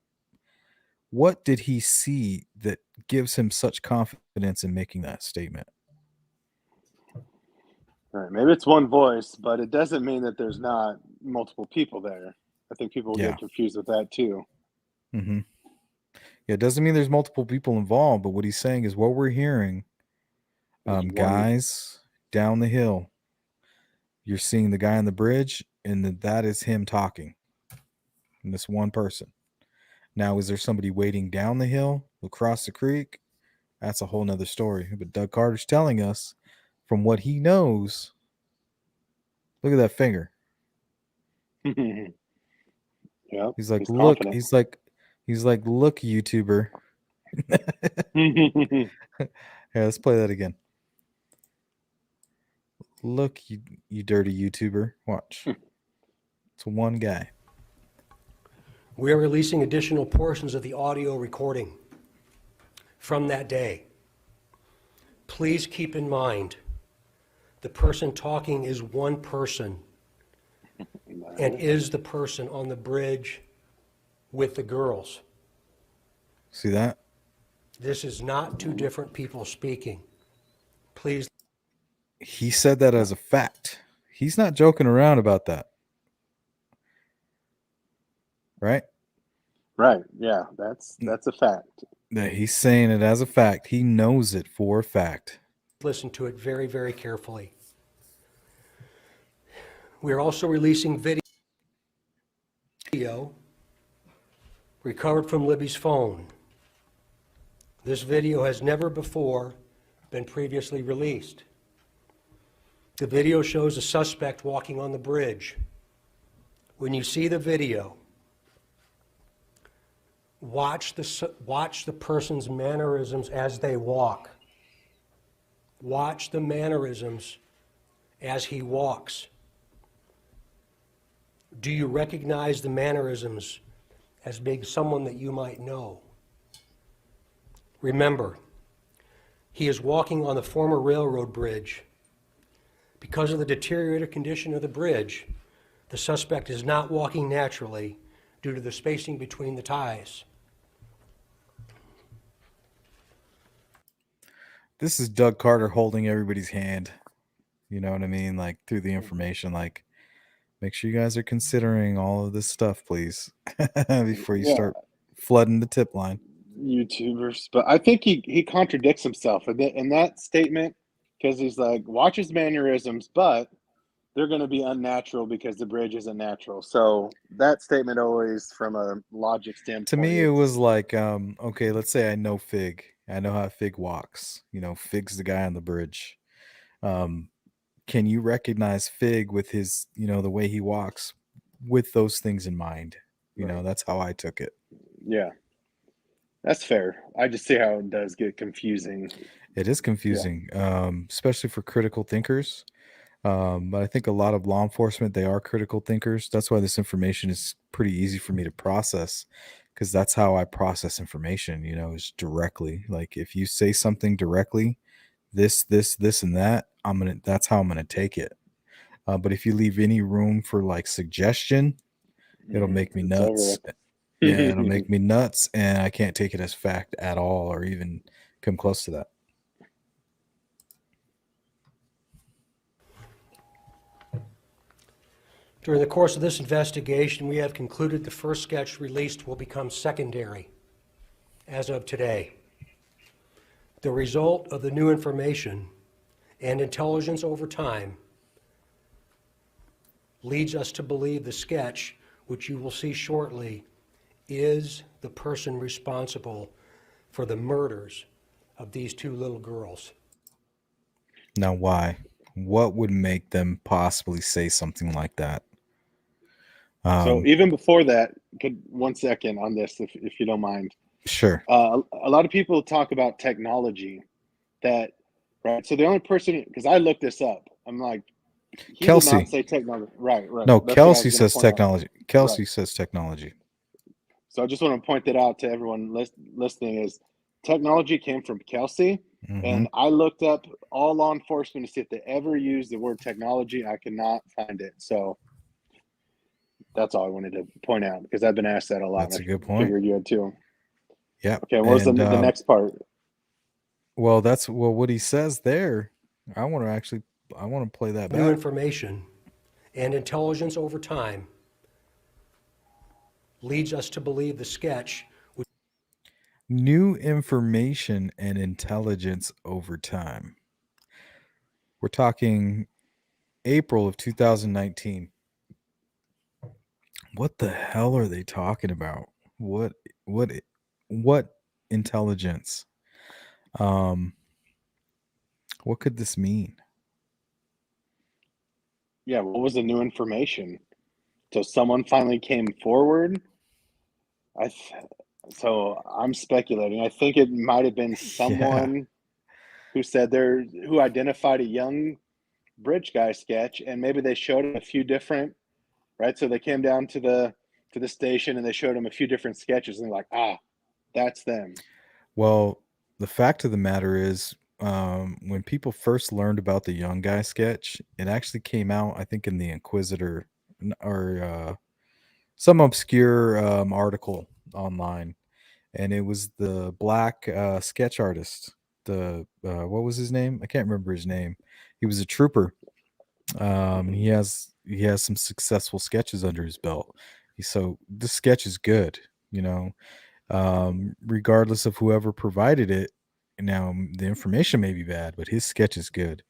What did he see that gives him such confidence in making that statement? Right, maybe it's one voice, but it doesn't mean that there's not multiple people there. I think people will get confused with that too. Mm-hmm. Yeah, it doesn't mean there's multiple people involved, but what he's saying is what we're hearing, guys down the hill, you're seeing the guy on the bridge, and that is him talking. And this one person. Now, is there somebody waiting down the hill across the creek? That's a whole nother story. But Doug Carter's telling us from what he knows. Look at that finger. Yeah, He's like, he's look, confident. he's like, look, YouTuber. Here, let's play that again. Look, you dirty YouTuber. Watch. It's one guy. We are releasing additional portions of the audio recording from that day. Please keep in mind, the person talking is one person and is the person on the bridge with the girls. See that? This is not two different people speaking. Please. He said that as a fact. He's not joking around about that. Right? Right. Yeah, that's a fact. That he's saying it as a fact. He knows it for a fact. Listen to it very, very carefully. We are also releasing video recovered from Libby's phone. This video has never before been previously released. The video shows a suspect walking on the bridge. When you see the video, watch the person's mannerisms as they walk. Watch the mannerisms as he walks. Do you recognize the mannerisms as being someone that you might know? Remember, he is walking on the former railroad bridge. Because of the deteriorated condition of the bridge, the suspect is not walking naturally due to the spacing between the ties. This is Doug Carter holding everybody's hand. You know what I mean? Like through the information, like make sure you guys are considering all of this stuff, please, before you start flooding the tip line. YouTubers, but I think he contradicts himself in that statement, because he's like, watch his mannerisms, but they're going to be unnatural because the bridge isn't natural. So that statement always, from a logic standpoint, to me, it was like, okay, let's say I know Fig. I know how Fig walks. You know, Fig's the guy on the bridge. Can you recognize Fig with his, you know, the way he walks with those things in mind? You know, that's how I took it. Yeah. That's fair. I just see how it does get confusing. It is confusing, especially for critical thinkers. But I think a lot of law enforcement, they are critical thinkers. That's why this information is pretty easy for me to process, because that's how I process information, you know, is directly. Like if you say something directly, this, and that, that's how I'm going to take it. But if you leave any room for like suggestion, it'll make me nuts. Yeah, it'll make me nuts, and I can't take it as fact at all, or even come close to that. During the course of this investigation, we have concluded the first sketch released will become secondary as of today. The result of the new information and intelligence over time leads us to believe the sketch, which you will see shortly, is the person responsible for the murders of these two little girls. Now, why? What would make them possibly say something like that? So even before that, 1 second on this, if you don't mind. Sure. A lot of people talk about technology, right? So the only person, because I looked this up, I'm like, he Kelsey. did not say technology. Right. No, Kelsey says technology. Kelsey says technology. So I just want to point that out to everyone listening, is technology came from Kelsey. And I looked up all law enforcement to see if they ever used the word technology. I could not find it. So that's all I wanted to point out, because I've been asked that a lot. That's a good point. Figured you had too. Yeah. Okay. What was the next part? Well, what he says there. I want to play that back. New information and intelligence over time leads us to believe the sketch. New information and intelligence over time. We're talking April of 2019. What the hell are they talking about? What intelligence? What could this mean? Yeah, what was the new information? So someone finally came forward. So I'm speculating. I think it might have been Yeah. someone who identified a young bridge guy sketch, and maybe they showed him a few different, right? So they came down to the station and they showed him a few different sketches, and they're like, that's them. Well, the fact of the matter is, when people first learned about the young guy sketch, it actually came out, I think, in the Inquisitor or some obscure article online, and it was the black sketch artist. The what was his name? I can't remember his name. He was a trooper. He has some successful sketches under his belt. So this sketch is good, you know, regardless of whoever provided it. Now the information may be bad, but his sketch is good.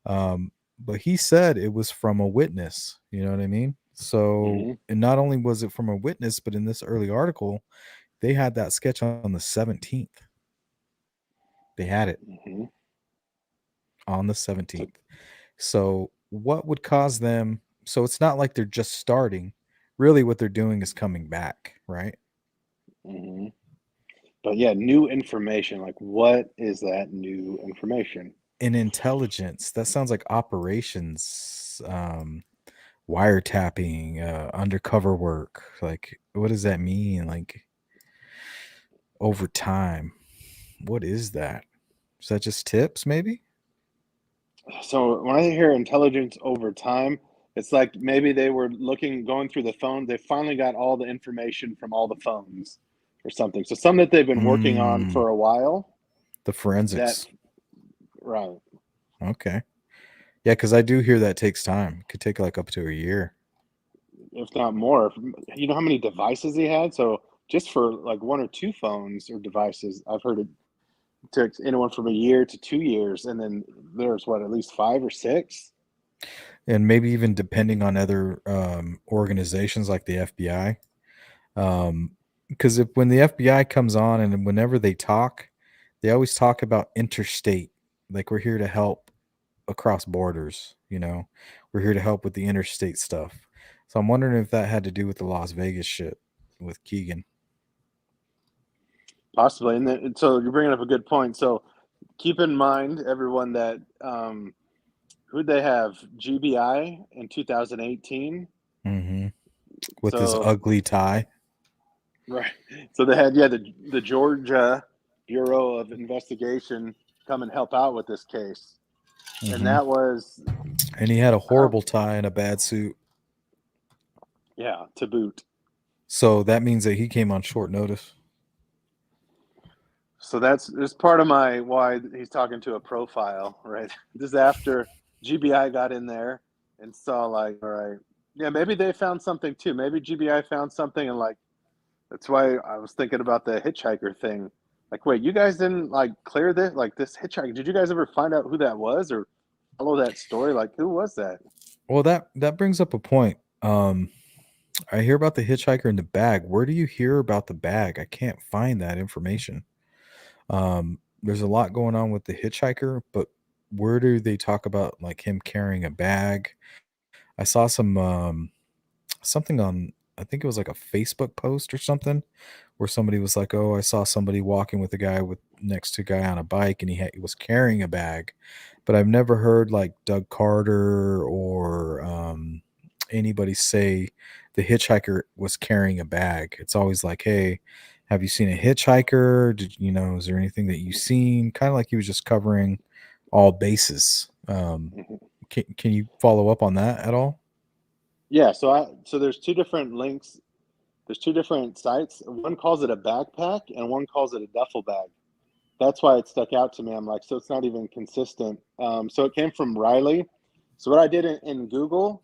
But he said it was from a witness. You know what I mean? So, Mm-hmm. and not only was it from a witness, but in this early article, they had that sketch on the 17th. They had it Mm-hmm. on the So, 17th. So, what would cause them? So, it's not like they're just starting. Really, what they're doing is coming back, right? mm-hmm. But yeah, new information. Like, what is that new information? In intelligence, that sounds like operations, wiretapping, undercover work. Like, what does that mean? Like, over time, what is that? Is that just tips, maybe? So when I hear intelligence over time, it's like maybe they were going through the phone. They finally got all the information from all the phones or something. So some that they've been working on Mm, for a while. the That forensics. right. Okay. Yeah, because I do hear that takes time. It could take like up to a year. If not more. You know how many devices he had? So just for like one or two phones or devices, I've heard it took anyone from a year to 2 years, and then there's what, at least five or six. And maybe even depending on other organizations like the FBI. Because if when the FBI comes on and whenever they talk, they always talk about interstate. Like we're here to help across borders, you know. We're here to help with the interstate stuff. So I'm wondering if that had to do with the Las Vegas shit with Keegan. Possibly, and then, so you're bringing up a good point. So keep in mind, everyone, that who'd they have? GBI in 2018. Mm-hmm. With his So ugly tie. right, so they had the Georgia Bureau of Investigation come and help out with this case, and Mm-hmm. that was And he had a I don't horrible tie and a bad suit. yeah, to boot. So that means that he came on short notice. So that's part of my why he's talking to a profile, right? This is after GBI got in there and saw, like, all right, yeah, maybe they found something too. Maybe GBI found something, and like that's why I was thinking about the hitchhiker thing. Like, wait, you guys didn't like clear this, like this hitchhiker? Did you guys ever find out who that was or follow that story? Like, who was that? Well, that brings up a point. I hear about the hitchhiker in the bag. Where do you hear about the bag? I can't find that information. There's a lot going on with the hitchhiker, but where do they talk about like him carrying a bag? I saw some something on, I think it was like a Facebook post or something where somebody was like, "Oh, I saw somebody walking with a guy with next to a guy on a bike and he was carrying a bag." But I've never heard like Doug Carter or anybody say the hitchhiker was carrying a bag. It's always like, "Hey, have you seen a hitchhiker? Did you know, is there anything that you've seen?" Kind of like he was just covering all bases. Mhm. Can you follow up on that at all? Yeah, so there's two different links. There's two different sites. One calls it a backpack, and one calls it a duffel bag. That's why it stuck out to me. I'm like, so it's not even consistent. So it came from Riley. So what I did in Google,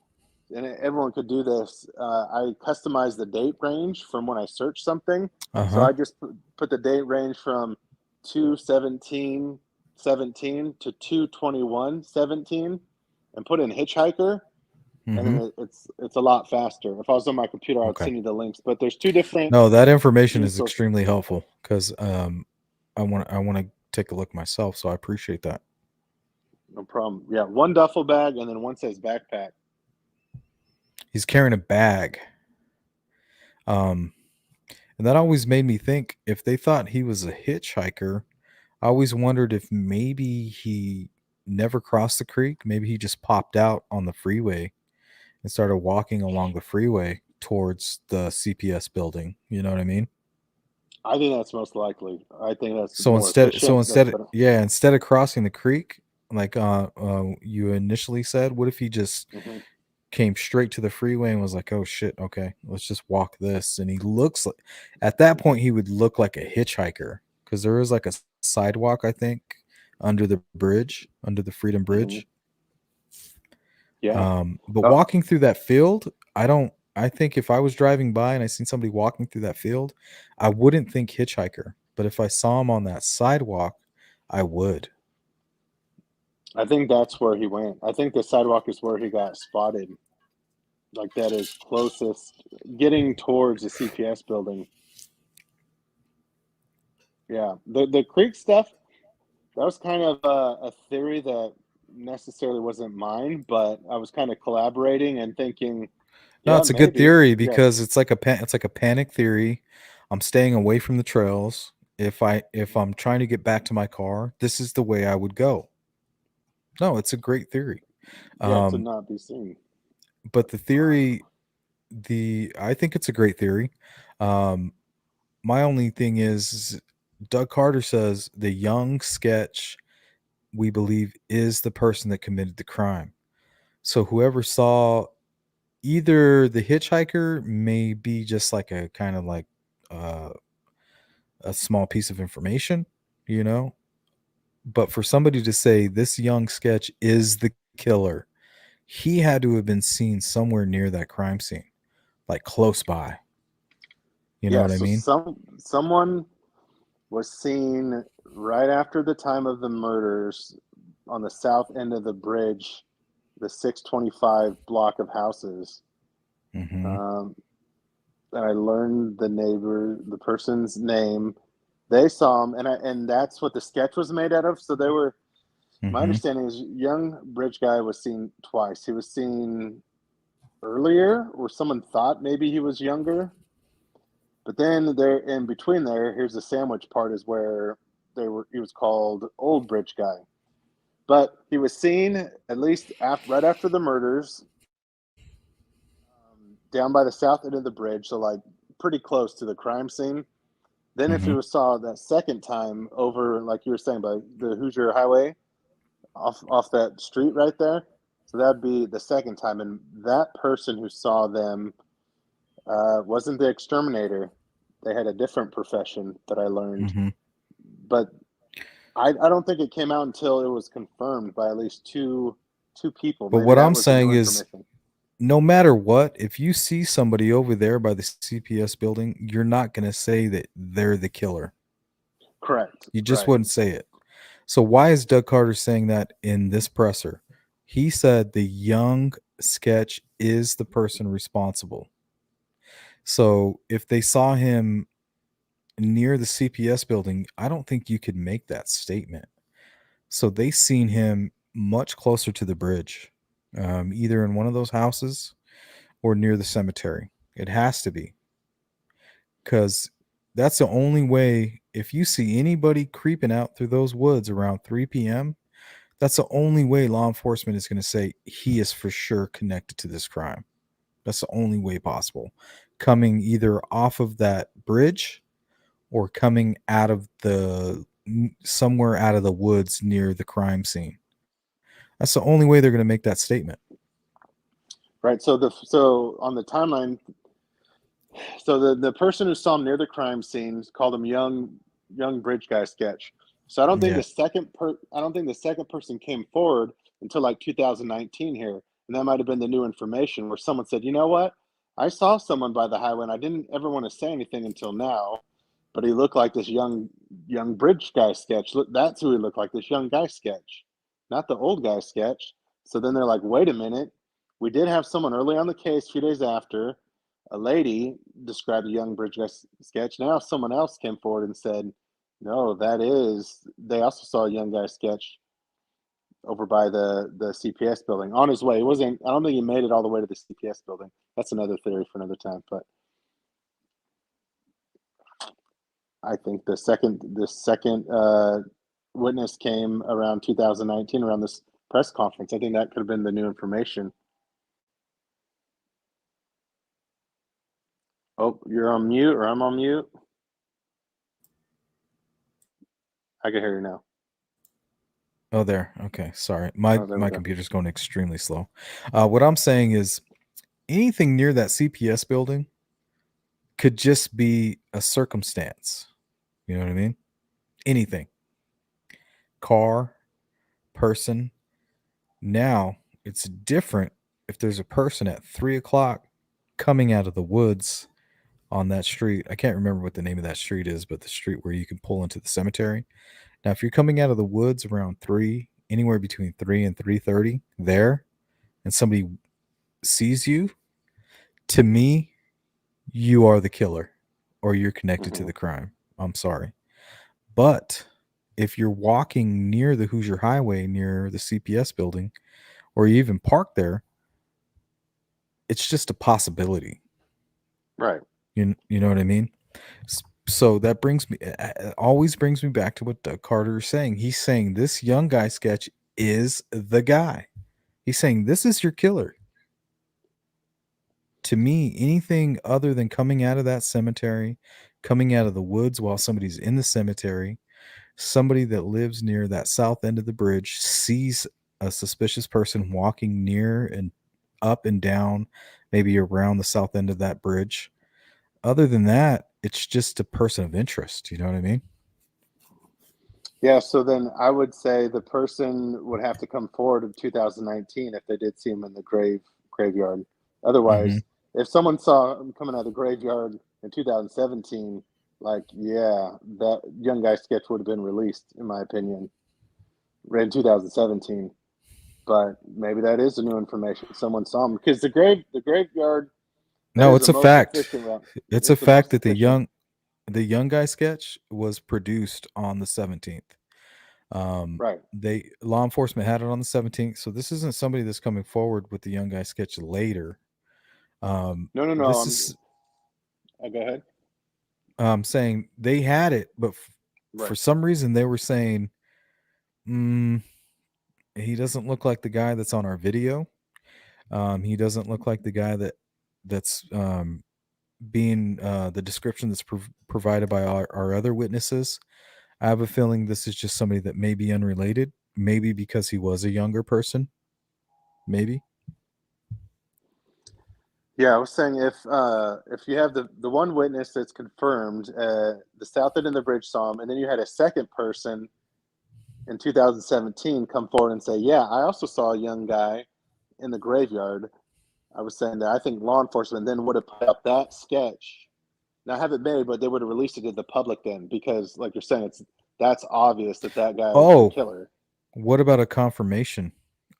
and everyone could do this, I customized the date range from when I searched something. Uh So huh. I just put the date range from 2/17/17 to 2/21/17, and put in hitchhiker, and Mm-hmm. then it's a lot faster. If I was on my computer, I would Okay. send you the links. But there's two different No, that information news is sources. extremely helpful because I want to take a look myself. So I appreciate that. No problem. Yeah, one duffel bag, and then one says backpack. He's carrying a bag. And that always made me think, if they thought he was a hitchhiker, I always wondered if maybe he never crossed the creek. Maybe he just popped out on the freeway and started walking along the freeway towards the CPS building. You know what I mean? I think that's most likely. I think that's So more instead, efficient. That's better. yeah, instead of crossing the creek, like you initially said, what if he just Hmm. came straight to the freeway and was like, "Oh shit, okay, let's just walk this." And he looks like, at that point, he would look like a hitchhiker, because there is like a sidewalk, I think, under the bridge, under the Freedom Hmm. Bridge. Yeah. But Oh, walking through that field, I don't. I think if I was driving by and I seen somebody walking through that field, I wouldn't think hitchhiker. But if I saw him on that sidewalk, I would. I think that's where he went. I think the sidewalk is where he got spotted. Like that is closest, getting towards the CPS building. Yeah. The creek stuff, that was kind of a theory that necessarily wasn't mine, but I was kind of collaborating and thinking, No, yeah, it's a good maybe. theory Yeah. because it's like a panic theory. I'm staying away from the trails. If I'm trying to get back to my car, this is the way I would go. No, it's a great theory. Yeah, to Um, not be seen. but the theory, the I think it's a great theory. Um, my only thing is, Doug Carter says the young sketch, we believe, is the person that committed the crime. So whoever saw, either the hitchhiker may be just like a kind of like uh, a small piece of information, you know. But for somebody to say this young sketch is the killer, he had to have been seen somewhere near that crime scene, like close by. You know Yeah, what I so mean? someone was seen right after the time of the murders on the south end of the bridge, the 625 block of houses. Mm-hmm. Um, and I learned the person's name. They saw him, and that's what the sketch was made out of. So they were. My Mm-hmm. understanding is, young bridge guy was seen twice. He was seen earlier, or someone thought maybe he was younger. But then there, in between there, here's the sandwich part, is where he was called Old Bridge Guy. But he was seen at least right after the murders, down by the south end of the bridge, so like pretty close to the crime scene. Then if Mm-hmm. he was saw that second time over, like you were saying, by the Hoosier Highway, off that street right there. So that'd be the second time, and that person who saw them wasn't the exterminator. They had a different profession that I learned, Mm-hmm. but I don't think it came out until it was confirmed by at least two people. But Maybe what that I'm was the saying new is, information. no matter what, if you see somebody over there by the CPS building, you're not going to say that they're the killer. Correct. You just Right. wouldn't say it. So why is Doug Carter saying that in this presser? He said the young sketch is the person responsible. So if they saw him near the CPS building, I don't think you could make that statement. So they seen him much closer to the bridge, either in one of those houses or near the cemetery. It has to be, because that's the only way. If you see anybody creeping out through those woods around 3 p.m., that's the only way law enforcement is going to say he is for sure connected to this crime. That's the only way possible. Coming either off of that bridge or coming out of somewhere out of the woods near the crime scene. That's the only way they're going to make that statement. Right. So on the timeline, so the person who saw him near the crime scene called him young bridge guy sketch. So Yeah. I don't think the second person came forward until like 2019 here, and that might have been the new information where someone said, you know what, I saw someone by the highway and I didn't ever want to say anything until now, but he looked like this young bridge guy sketch. Look, that's who he looked like, this young guy sketch, not the old guy sketch. So then they're like, wait a minute, we did have someone early on the case, a few days after, a lady described a young bridge guy sketch. Now someone else came forward and said, no, they also saw a young guy sketch. over by the CPS building on his way. It wasn't. I don't think he made it all the way to the CPS building. That's another theory for another time. But I think the second witness came around 2019, around this press conference. I think that could have been the new information. Oh, you're on mute, or I'm on mute. I can hear you now. Oh, there. Okay, sorry. My Oh, there we my go. computer's going extremely slow. What I'm saying is anything near that CPS building could just be a circumstance. You know what I mean? Anything. Car, person. Now it's different if there's a person at 3 o'clock coming out of the woods on that street. I can't remember what the name of that street is, but the street where you can pull into the cemetery. Now, if you're coming out of the woods around 3, anywhere between 3 and 3:30 there, and somebody sees you, to me, you are the killer or you're connected to the crime. I'm sorry. But if you're walking near the Hoosier Highway, near the CPS building, or you even park there, it's just a possibility. Right. You know what I mean? So that always brings me back to what Doug Carter is saying. He's saying this young guy sketch is the guy. He's saying this is your killer. To me, anything other than coming out of that cemetery, coming out of the woods while somebody's in the cemetery, somebody that lives near that south end of the bridge sees a suspicious person walking near and up and down, maybe around the south end of that bridge. Other than that, it's just a person of interest. You know what I mean? Yeah, so then I would say the person would have to come forward in 2019 if they did see him in the graveyard. Otherwise, if someone saw him coming out of the graveyard in 2017, like, yeah, that young guy sketch would have been released, in my opinion, in 2017. But maybe that is the new information. Someone saw him because the graveyard. No, it's a fact. It's a fact that the young guy sketch was produced on the 17th. Right. Law enforcement had it on the 17th, so this isn't somebody that's coming forward with the young guy sketch later. No. Go ahead. I'm saying they had it, but for some reason they were saying, he doesn't look like the guy that's on our video. He doesn't look like the guy that's being the description that's provided by our other witnesses. I have a feeling this is just somebody that may be unrelated, maybe because he was a younger person. Maybe. Yeah, I was saying if you have the one witness that's confirmed, the south end of the bridge saw him, and then you had a second person in 2017 come forward and say, yeah, I also saw a young guy in the graveyard. I was saying that I think law enforcement then would have put up that sketch. Now, I haven't made, but they would have released it to the public then because, like you're saying, that's obvious that guy is the killer. What about a confirmation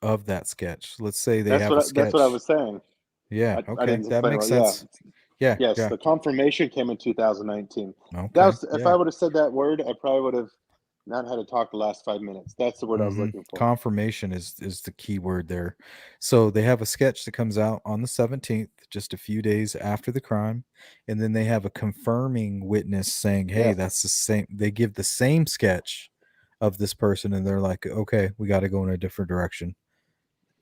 of that sketch? Let's say they have a sketch. That's what I was saying. Yeah, I okay, didn't that makes sense. Yeah. Yeah. Yes, the confirmation came in 2019. Okay. If I would have said that word, I probably would have not had to talk the last 5 minutes. That's the word I was looking for. Confirmation is the key word there. So they have a sketch that comes out on the 17th, just a few days after the crime, and then they have a confirming witness saying, "Hey, that's the same." They give the same sketch of this person, and they're like, "Okay, we got to go in a different direction."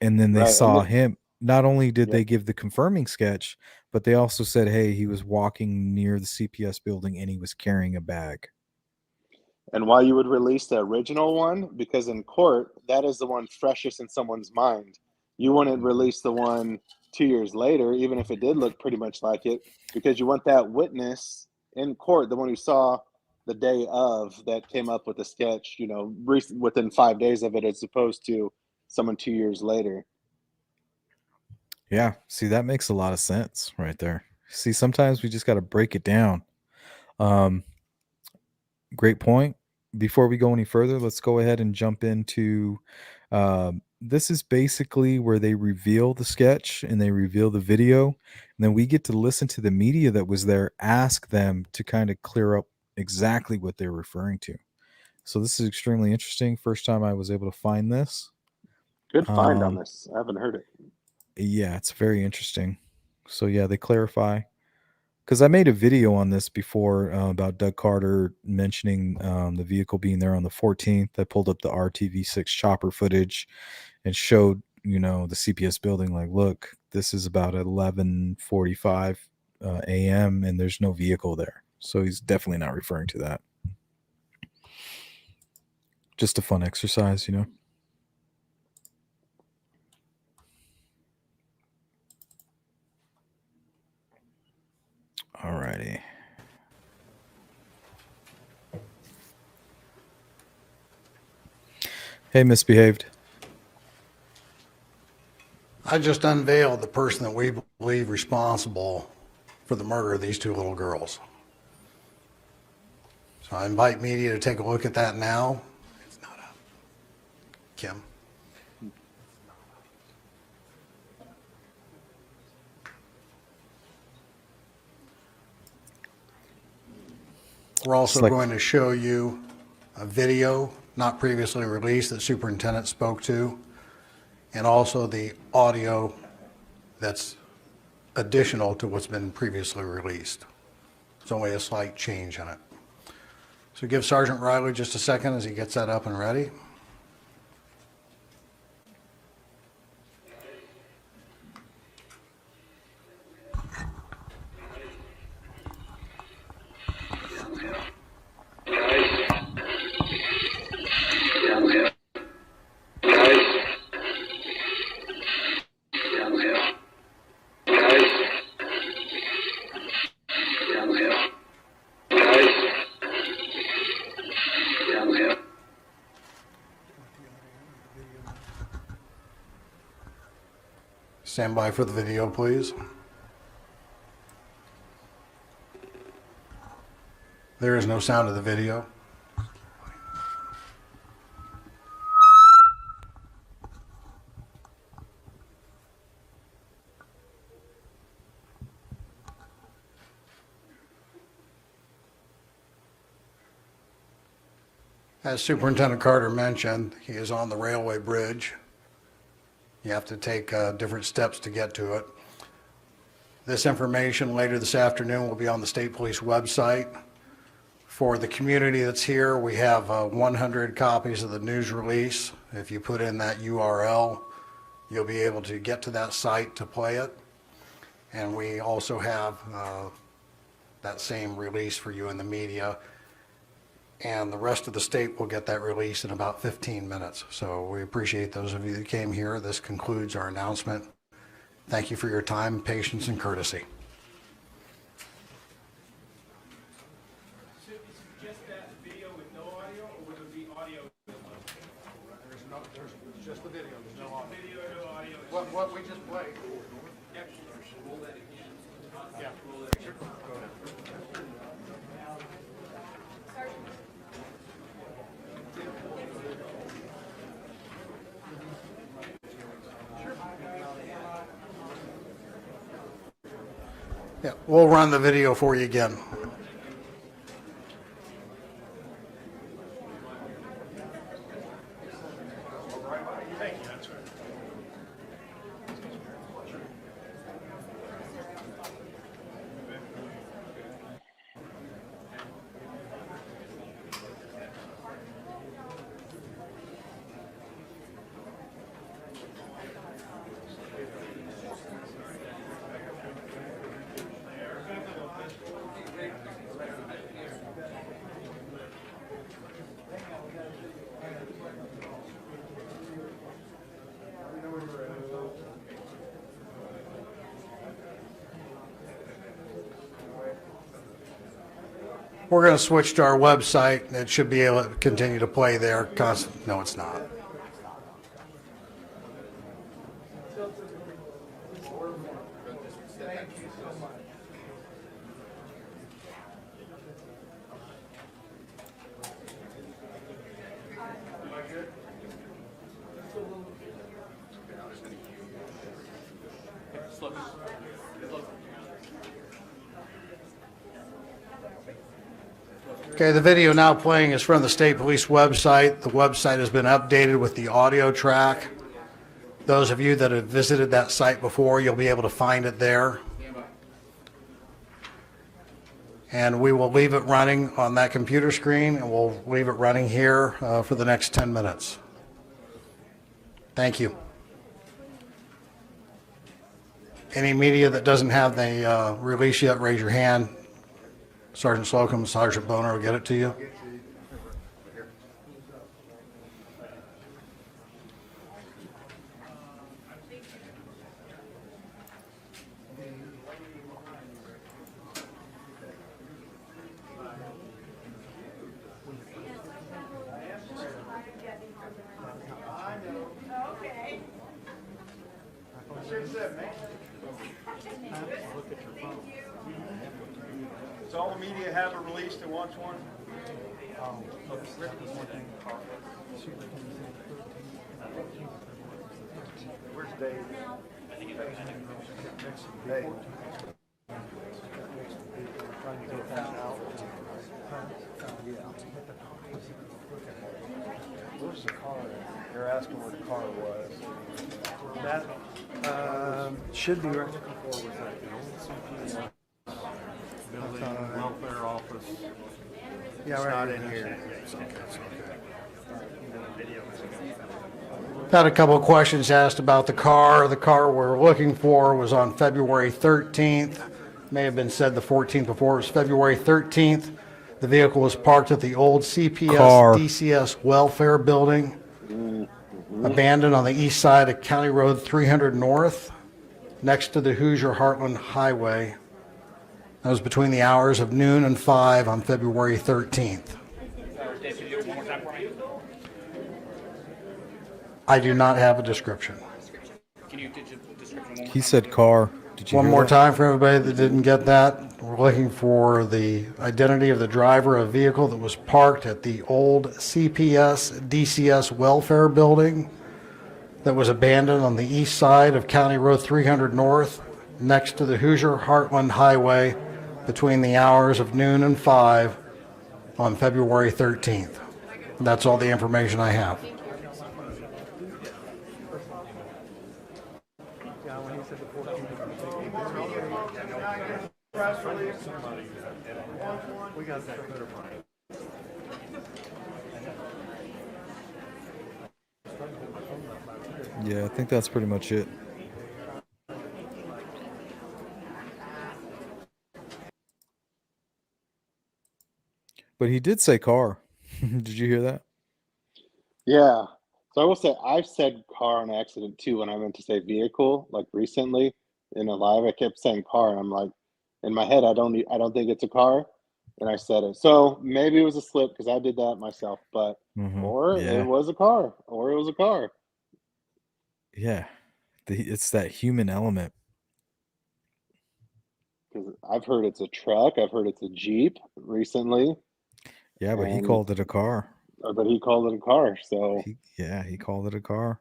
And then they saw him. Not only did they give the confirming sketch, but they also said, "Hey, he was walking near the CPS building and he was carrying a bag." And why you would release the original one? Because in court, that is the one freshest in someone's mind. You wouldn't release the one 2 years later, even if it did look pretty much like it, because you want that witness in court, the one who saw the day of that came up with the sketch, within 5 days of it, as opposed to someone 2 years later. Yeah, see, that makes a lot of sense right there. See, sometimes we just got to break it down. Great point. Before we go any further, let's go ahead and jump into this is basically where they reveal the sketch and they reveal the video, and then we get to listen to the media that was there, ask them to kind of clear up exactly what they're referring to. So this is extremely interesting. First time I was able to find this. Good find on this. I haven't heard it. Yeah, it's very interesting. So yeah, they clarify because I made a video on this before about Doug Carter mentioning the vehicle being there on the 14th. I pulled up the RTV6 chopper footage and showed the CPS building. Like, look, this is about 11:45 a.m. and there's no vehicle there. So he's definitely not referring to that. Just a fun exercise, Alrighty. Hey, misbehaved. I just unveiled the person that we believe responsible for the murder of these two little girls. So I invite media to take a look at that now. It's not up. Kim. We're also going to show you a video not previously released that Superintendent spoke to, and also the audio that's additional to what's been previously released. There's only a slight change in it. So give Sergeant Riley just a second as he gets that up and ready. Stand by for the video, please. There is no sound of the video. As Superintendent Carter mentioned, he is on the railway bridge. You have to take different steps to get to it. This information later this afternoon will be on the State Police website. For the community that's here, we have 100 copies of the news release. If you put in that URL, you'll be able to get to that site to play it. And we also have that same release for you in the media. And the rest of the state will get that release in about 15 minutes. So we appreciate those of you that came here. This concludes our announcement. Thank you for your time, patience, and courtesy. Just that video with no audio, or would it be audio? There's just the video. There's no audio. Video, no audio. What we just played. Roll that again. Yeah. Roll that again. Go ahead. Yeah, we'll run the video for you again. We're going to switch to our website. It should be able to continue to play there. No, it's not. Okay, the video now playing is from the State Police website. The website has been updated with the audio track. Those of you that have visited that site before, you'll be able to find it there. And we will leave it running on that computer screen, and we'll leave it running here for the next 10 minutes. Thank you. Any media that doesn't have the release yet, raise your hand. Sergeant Slocum, Sergeant Boner will get it to you. Does all the media have a release that wants one? Where's Dave? Dave. Where's the car? They're asking where the car was. That should be right. Building welfare office. Yeah, it's not in here. Had a couple of questions asked about the car. The car we're looking for was on February 13th. May have been said the 14th before. It was February 13th. The vehicle was parked at the old CPS DCS welfare building, abandoned on the east side of County Road 300 North, next to the Hoosier Heartland Highway. That was between the hours of noon and 5 on February 13th. I do not have a description. He said car. Did you One hear more that? time for everybody that didn't get that. We're looking for the identity of the driver of a vehicle that was parked at the old CPS DCS welfare building that was abandoned on the east side of County Road 300 North, next to the Hoosier Heartland Highway, between the hours of noon and 5 on February 13th. That's all the information I have. Yeah, I think that's pretty much it. But he did say car. Did you hear that? Yeah. So I will say I've said car on accident too when I meant to say vehicle, like recently in a live. I kept saying car, and I'm like, in my head, I don't think it's a car, and I said it. So maybe it was a slip because I did that myself, but or Yeah. it was a car, or it was a car. Yeah. It's that human element. Because I've heard it's a truck, I've heard it's a Jeep recently. Yeah, but he And- called it a car. But he called it a car, so He called it a car.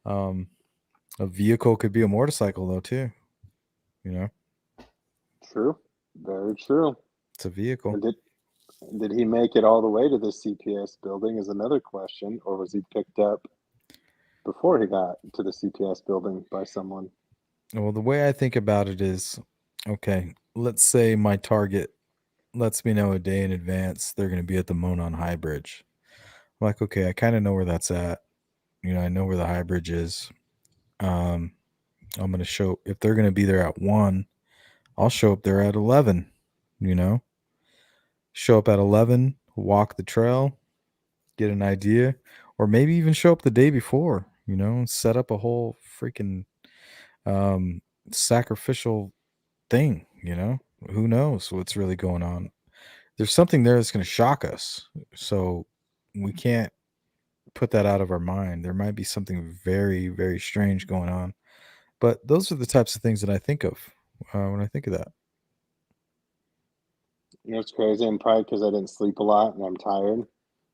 A vehicle could be a motorcycle though too. You know, true, very true. it's a vehicle. And did he make it all the way to the CPS building is another question, or was he picked up before he got to the CPS building by someone? Well, the way I think about it is, okay, let's say my target lets me know a day in advance they're going to be at the Monon High Bridge. I'm like, okay, I kind of know where that's at. You know, I know where the High Bridge is. I'm going to show, if they're going to be there at 1, I'll show up there at 11, you know, show up at 11, walk the trail, get an idea, or maybe even show up the day before, you know, set up a whole freaking sacrificial thing, you know. Who knows what's really going on? There's something there that's going to shock us, so we can't put that out of our mind. There might be something very, very strange going on, but those are the types of things that I think of when I think of that. You know, it's crazy, and probably because I didn't sleep a lot and I'm tired.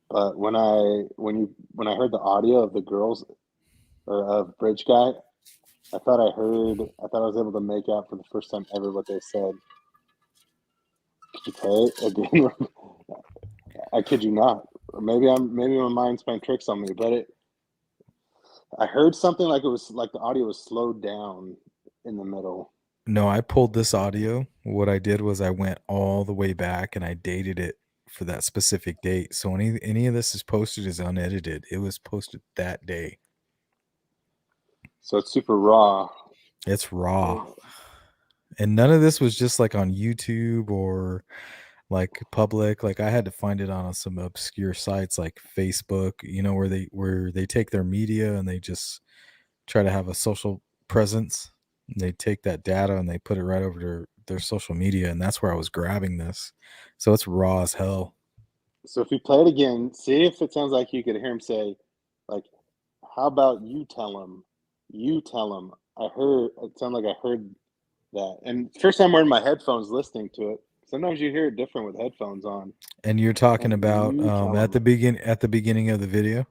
But when I heard the audio of the girls or of Bridge Guy, I thought I was able to make out for the first time ever what they said. Okay, again, I kid you not. Or maybe my mind's playing tricks on me, but I heard something like it was like the audio was slowed down in the middle. No, I pulled this audio. What I did was I went all the way back and I dated it for that specific date. So any of this is posted is unedited. It was posted that day. So it's super raw. It's raw. And none of this was just like on YouTube or like public. Like I had to find it on some obscure sites like Facebook, where they take their media and they just try to have a social presence. They take that data and they put it right over their social media, and that's where I was grabbing this. So it's raw as hell. So if you play it again, see if it sounds like you could hear him say, like, how about you tell him? You tell him. It sounded like I heard that. And first time wearing my headphones listening to it. Sometimes you hear it different with headphones on. And you're talking Like, about you tell at the beginning of the video.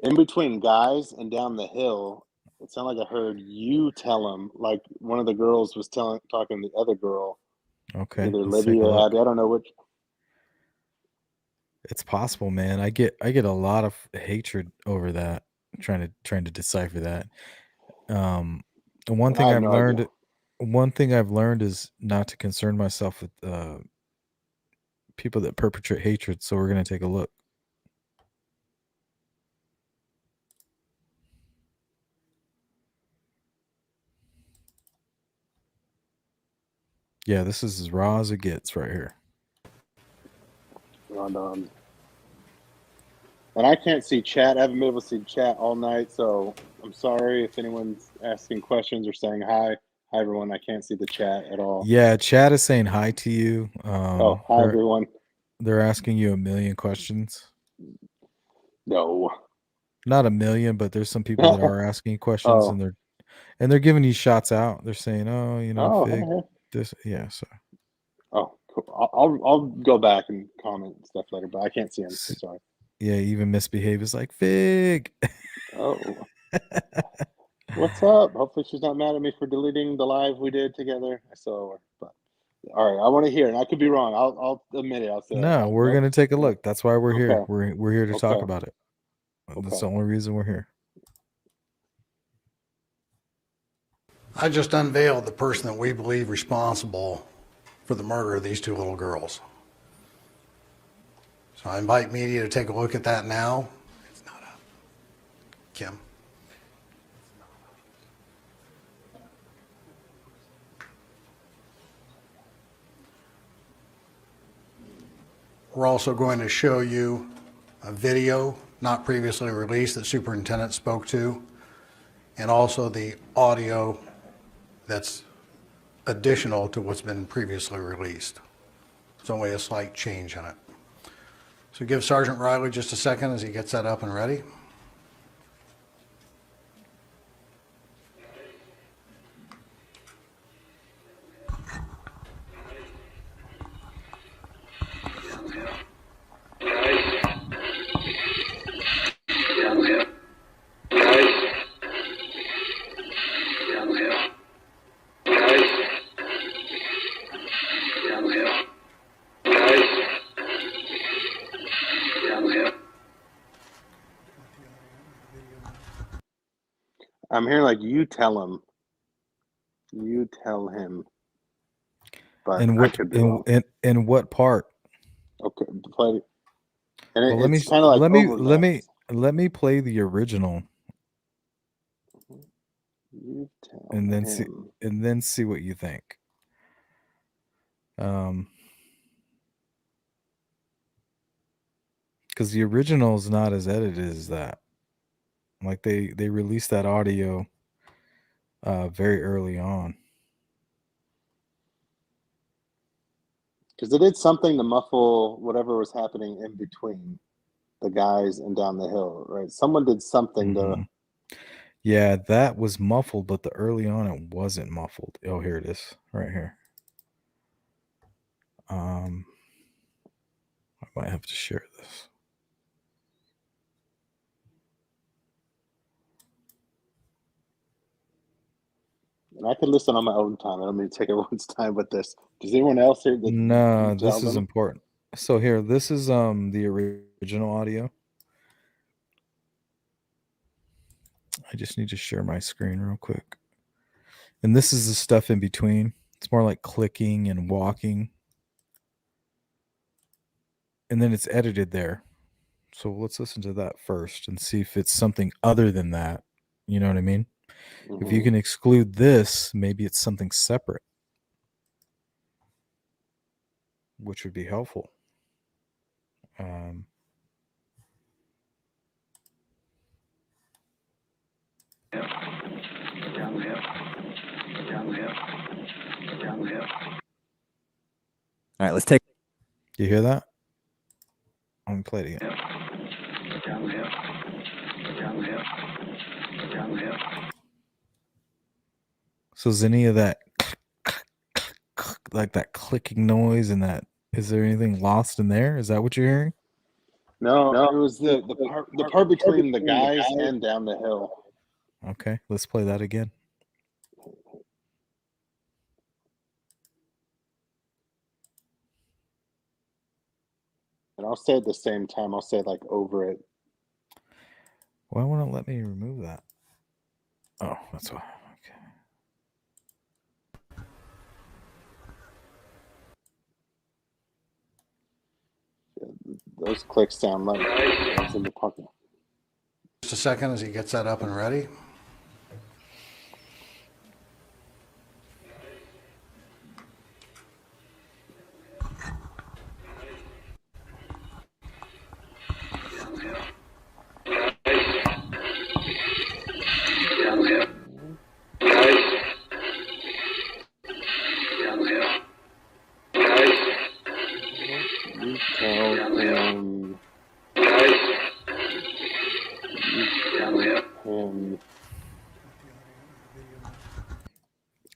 In between guys and down the hill, it sounded like I heard you tell him, like one of the girls was talking to the other girl. Okay. Either Let's take Libby a or look. Abby. I don't know which. It's possible, man. I get a lot of hatred over that. Trying to decipher that. One And I thing have I've no learned idea. one thing I've learned is not to concern myself with people that perpetrate hatred. So we're gonna take a look. Yeah, this is as raw as it gets right here. And I can't see chat. I haven't been able to see chat all night, so I'm sorry if anyone's asking questions or saying hi. Hi, everyone. I can't see the chat at all. Yeah, Chad is saying hi to you. Oh, hi, everyone. They're asking you a million questions. No. Not a million, but there's some people that are asking questions, Oh. and they're giving you shots out. They're saying, "Oh, Fig, hey. this, yeah." So, Oh, cool. I'll go back and comment and stuff later, but I can't see them. So sorry. yeah, even misbehave is like Fig. Oh. What's up? Hopefully she's not mad at me for deleting the live we did together. I saw her, but all right, I want to hear, and I could be wrong. I'll admit it. I'll say No, we're gonna take a look. That's why we're here. Okay. We're here to talk Okay. about it. That's Okay. the only reason we're here. I just unveiled the person that we believe responsible for the murder of these two little girls. So I invite media to take a look at that now. It's not up. Kim. We're also going to show you a video not previously released that superintendent spoke to, and also the audio that's additional to what's been previously released. There's only a slight change in it. So give Sergeant Riley just a second as he gets that up and ready. I'm hearing like you tell him. You tell him. But And I what could be wrong. in what part? Okay, play. And Well, it's kind of like let me play the original You tell and then him. see what you think. Because the original is not as edited as that. Like they released that audio very early on. Because they did something to muffle whatever was happening in between the guys and down the hill, right? Someone did something to. Yeah, that was muffled, but the early on it wasn't muffled. Oh, here it is, right here. I might have to share this. And I could listen on my own time. I don't mean to take everyone's time with this. Does anyone else hear that? No, this is important. So here, this is the original audio. I just need to share my screen real quick. And this is the stuff in between. It's more like clicking and walking. And then it's edited there. So let's listen to that first and see if it's something other than that. You know what I mean? If you can exclude this, maybe it's something separate, which would be helpful. All right, let's take. You hear that? I'm gonna play it again. So is any of that like that clicking noise and that, is there anything lost in there? Is that what you're hearing? No, it was the part between the guys and down the hill. Okay, let's play that again. And I'll say at the same time, I'll say like over it. Why won't it let me remove that? Oh, that's why. Okay. Those clicks sound like it's in the pocket. Just a second as he gets that up and ready.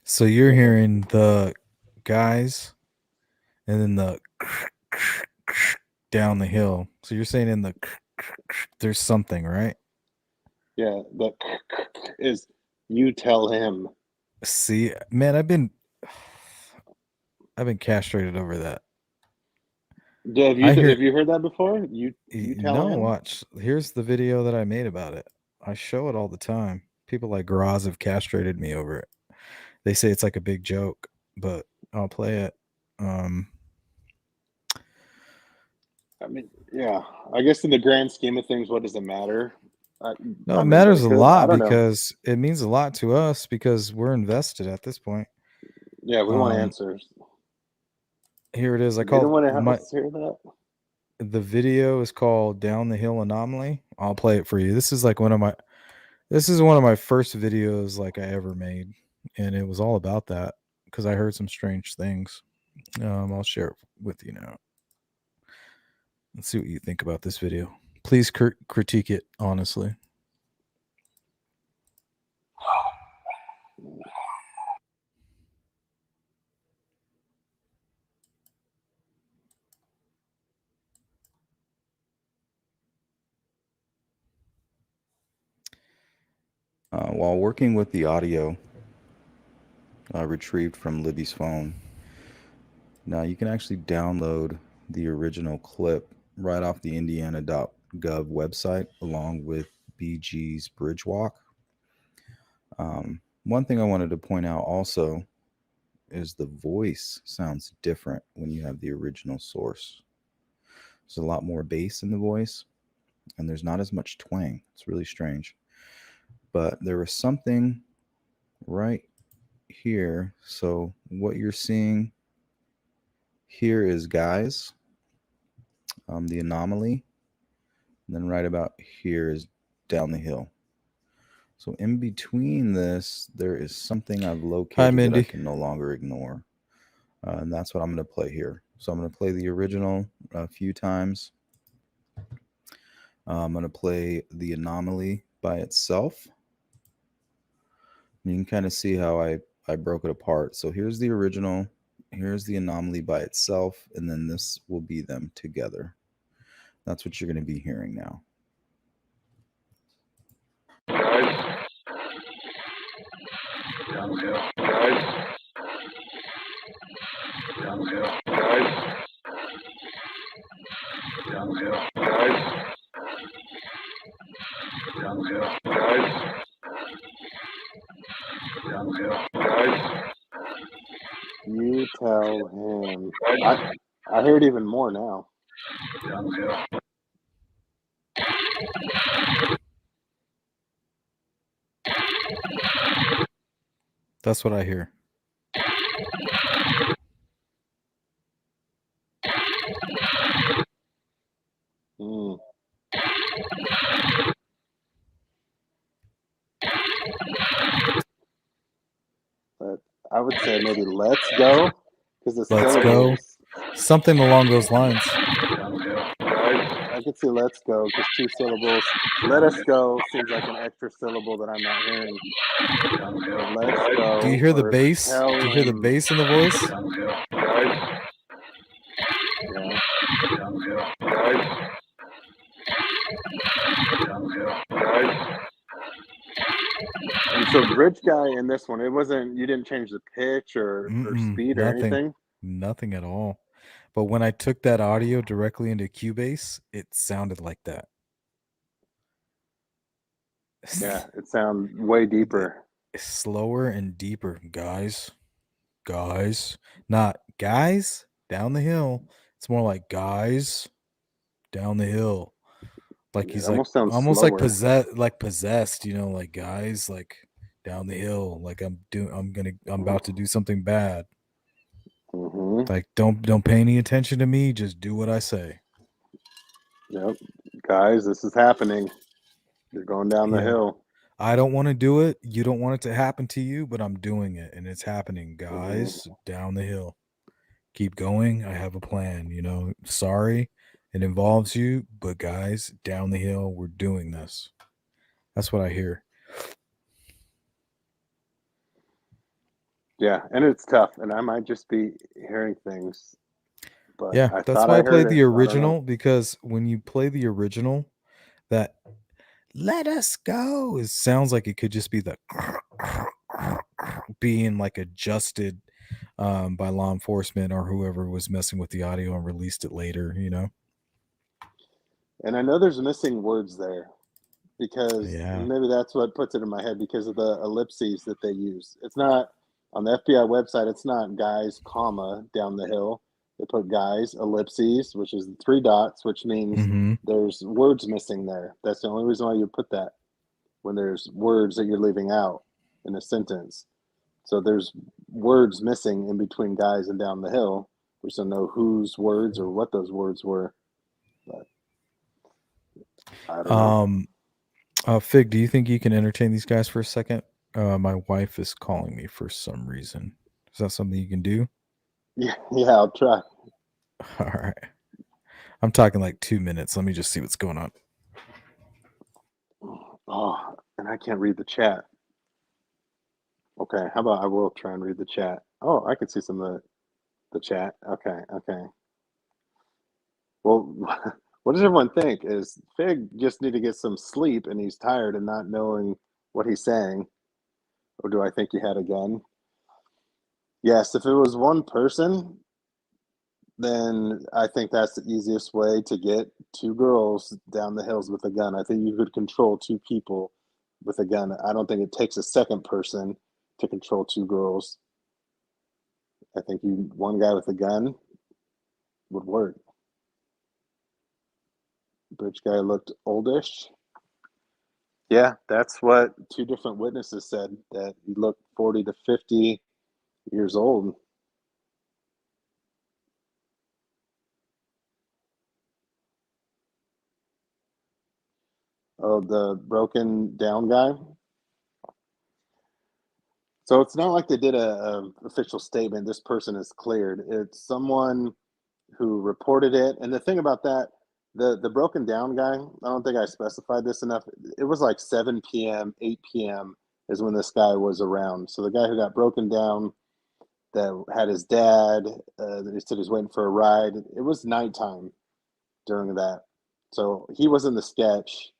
So you're hearing the guys and then the down the hill. So you're saying in the there's something, right? Yeah, the is you tell him. See, man, I've been castrated over that. Yeah, have you heard that before? You tell him? Watch. Here's the video that I made about it. I show it all the time. People like Graz have castrated me over it. They say it's like a big joke, but I'll play it. I mean, yeah. I guess in the grand scheme of things, what does it matter? No, it matters a lot because it means a lot to us because we're invested at this point. Yeah, we want answers. Here it is. I don't want to call have us hear that. The video is called Down the Hill Anomaly. I'll play it for you. This is one of my first videos like I ever made, and it was all about that because I heard some strange things. I'll share it with you now. Let's see what you think about this video. Please critique it honestly. While working with the audio retrieved from Libby's phone, now you can actually download the original clip right off the Indiana.gov website along with BG's Bridge Walk. One thing I wanted to point out also is the voice sounds different when you have the original source. There's a lot more bass in the voice and there's not as much twang. It's really strange. But there was something right here. So what you're seeing here is guys, the anomaly, and then right about here is down the hill. So in between this, there is something I've located that I can no longer ignore. And that's what I'm going to play here. So I'm going to play the original a few times. I'm going to play the anomaly by itself. You can kind of see how I broke it apart. So here's the original, here's the anomaly by itself, and then this will be them together. That's what you're going to be hearing now. Guys. Down the hill. Guys. Down the hill. Guys. Down the hill. Guys. Down the hill. Guys. You tell him. I hear it even more now. That's what I hear. Mm. But I would say maybe let's go, because the Let's go. syllables. Something along those lines. I could see let's go because 2 syllables. Let us go seems like an extra syllable that I'm not hearing. But let's go. Do you hear the Or bass? tell Do you hear the him. bass in the voice? Yeah. And so Bridge Guy in this one, it wasn't, you didn't change the pitch or speed or Nothing. anything? Nothing at all. But when I took that audio directly into Cubase, it sounded like that. Yeah, it sounds way deeper. Slower and deeper, guys. Guys. Not guys down the hill. It's more like guys down the hill. Like It he's almost sounds almost slower. like possessed, you know, like guys like down the hill, like I'm about to do something bad. Mm-hmm. Like don't pay any attention to me, just do what I say. Yep. Guys, this is happening. You're going down the Yeah. hill. I don't want to do it. You don't want it to happen to you, but I'm doing it and it's happening. Guys, down the hill. Keep going. I have a plan, you know. Sorry it involves you, but guys, down the hill, we're doing this. That's what I hear. Yeah, and it's tough, and I might just be hearing things, but Yeah, I that's thought why I I played heard it. the I don't know. original, because when you play the original, that let us go, it sounds like it could just be the being like adjusted by law enforcement or whoever was messing with the audio and released it later, you know? And I know there's missing words there because Yeah. maybe that's what puts it in my head because of the ellipses that they use. It's not on the FBI website, it's not guys, comma, down the hill. They put guys, ellipses, which is 3 dots, which means Mm-hmm. there's words missing there. That's the only reason why you put that, when there's words that you're leaving out in a sentence. So there's words missing in between guys and down the hill. We just don't know whose words or what those words were. But I don't know. Fig, do you think you can entertain these guys for a second? My wife is calling me for some reason. Is that something you can do? Yeah, I'll try. All right. I'm talking like 2 minutes. Let me just see what's going on. Oh, and I can't read the chat. Okay, how about I will try and read the chat. Oh, I can see some of the chat. Okay. Well, what does everyone think? Is Fig just need to get some sleep and he's tired and not knowing what he's saying? Or do I think he had a gun? Yes, if it was one person, then I think that's the easiest way to get 2 girls down the hills with a gun. I think you could control 2 people with a gun. I don't think it takes a second person to control 2 girls. I think one guy with a gun would work. Bridge guy looked oldish. Yeah, that's what 2 different witnesses said, that he looked 40 to 50 years old. Oh, the broken down guy. So it's not like they did a official statement. This person is cleared. It's someone who reported it. And the thing about that, the broken down guy, I don't think I specified this enough. It was like 7 p.m., 8 p.m. is when this guy was around. So the guy who got broken down, that had his dad, that he said he was waiting for a ride. It was nighttime during that. So he was in the sketch.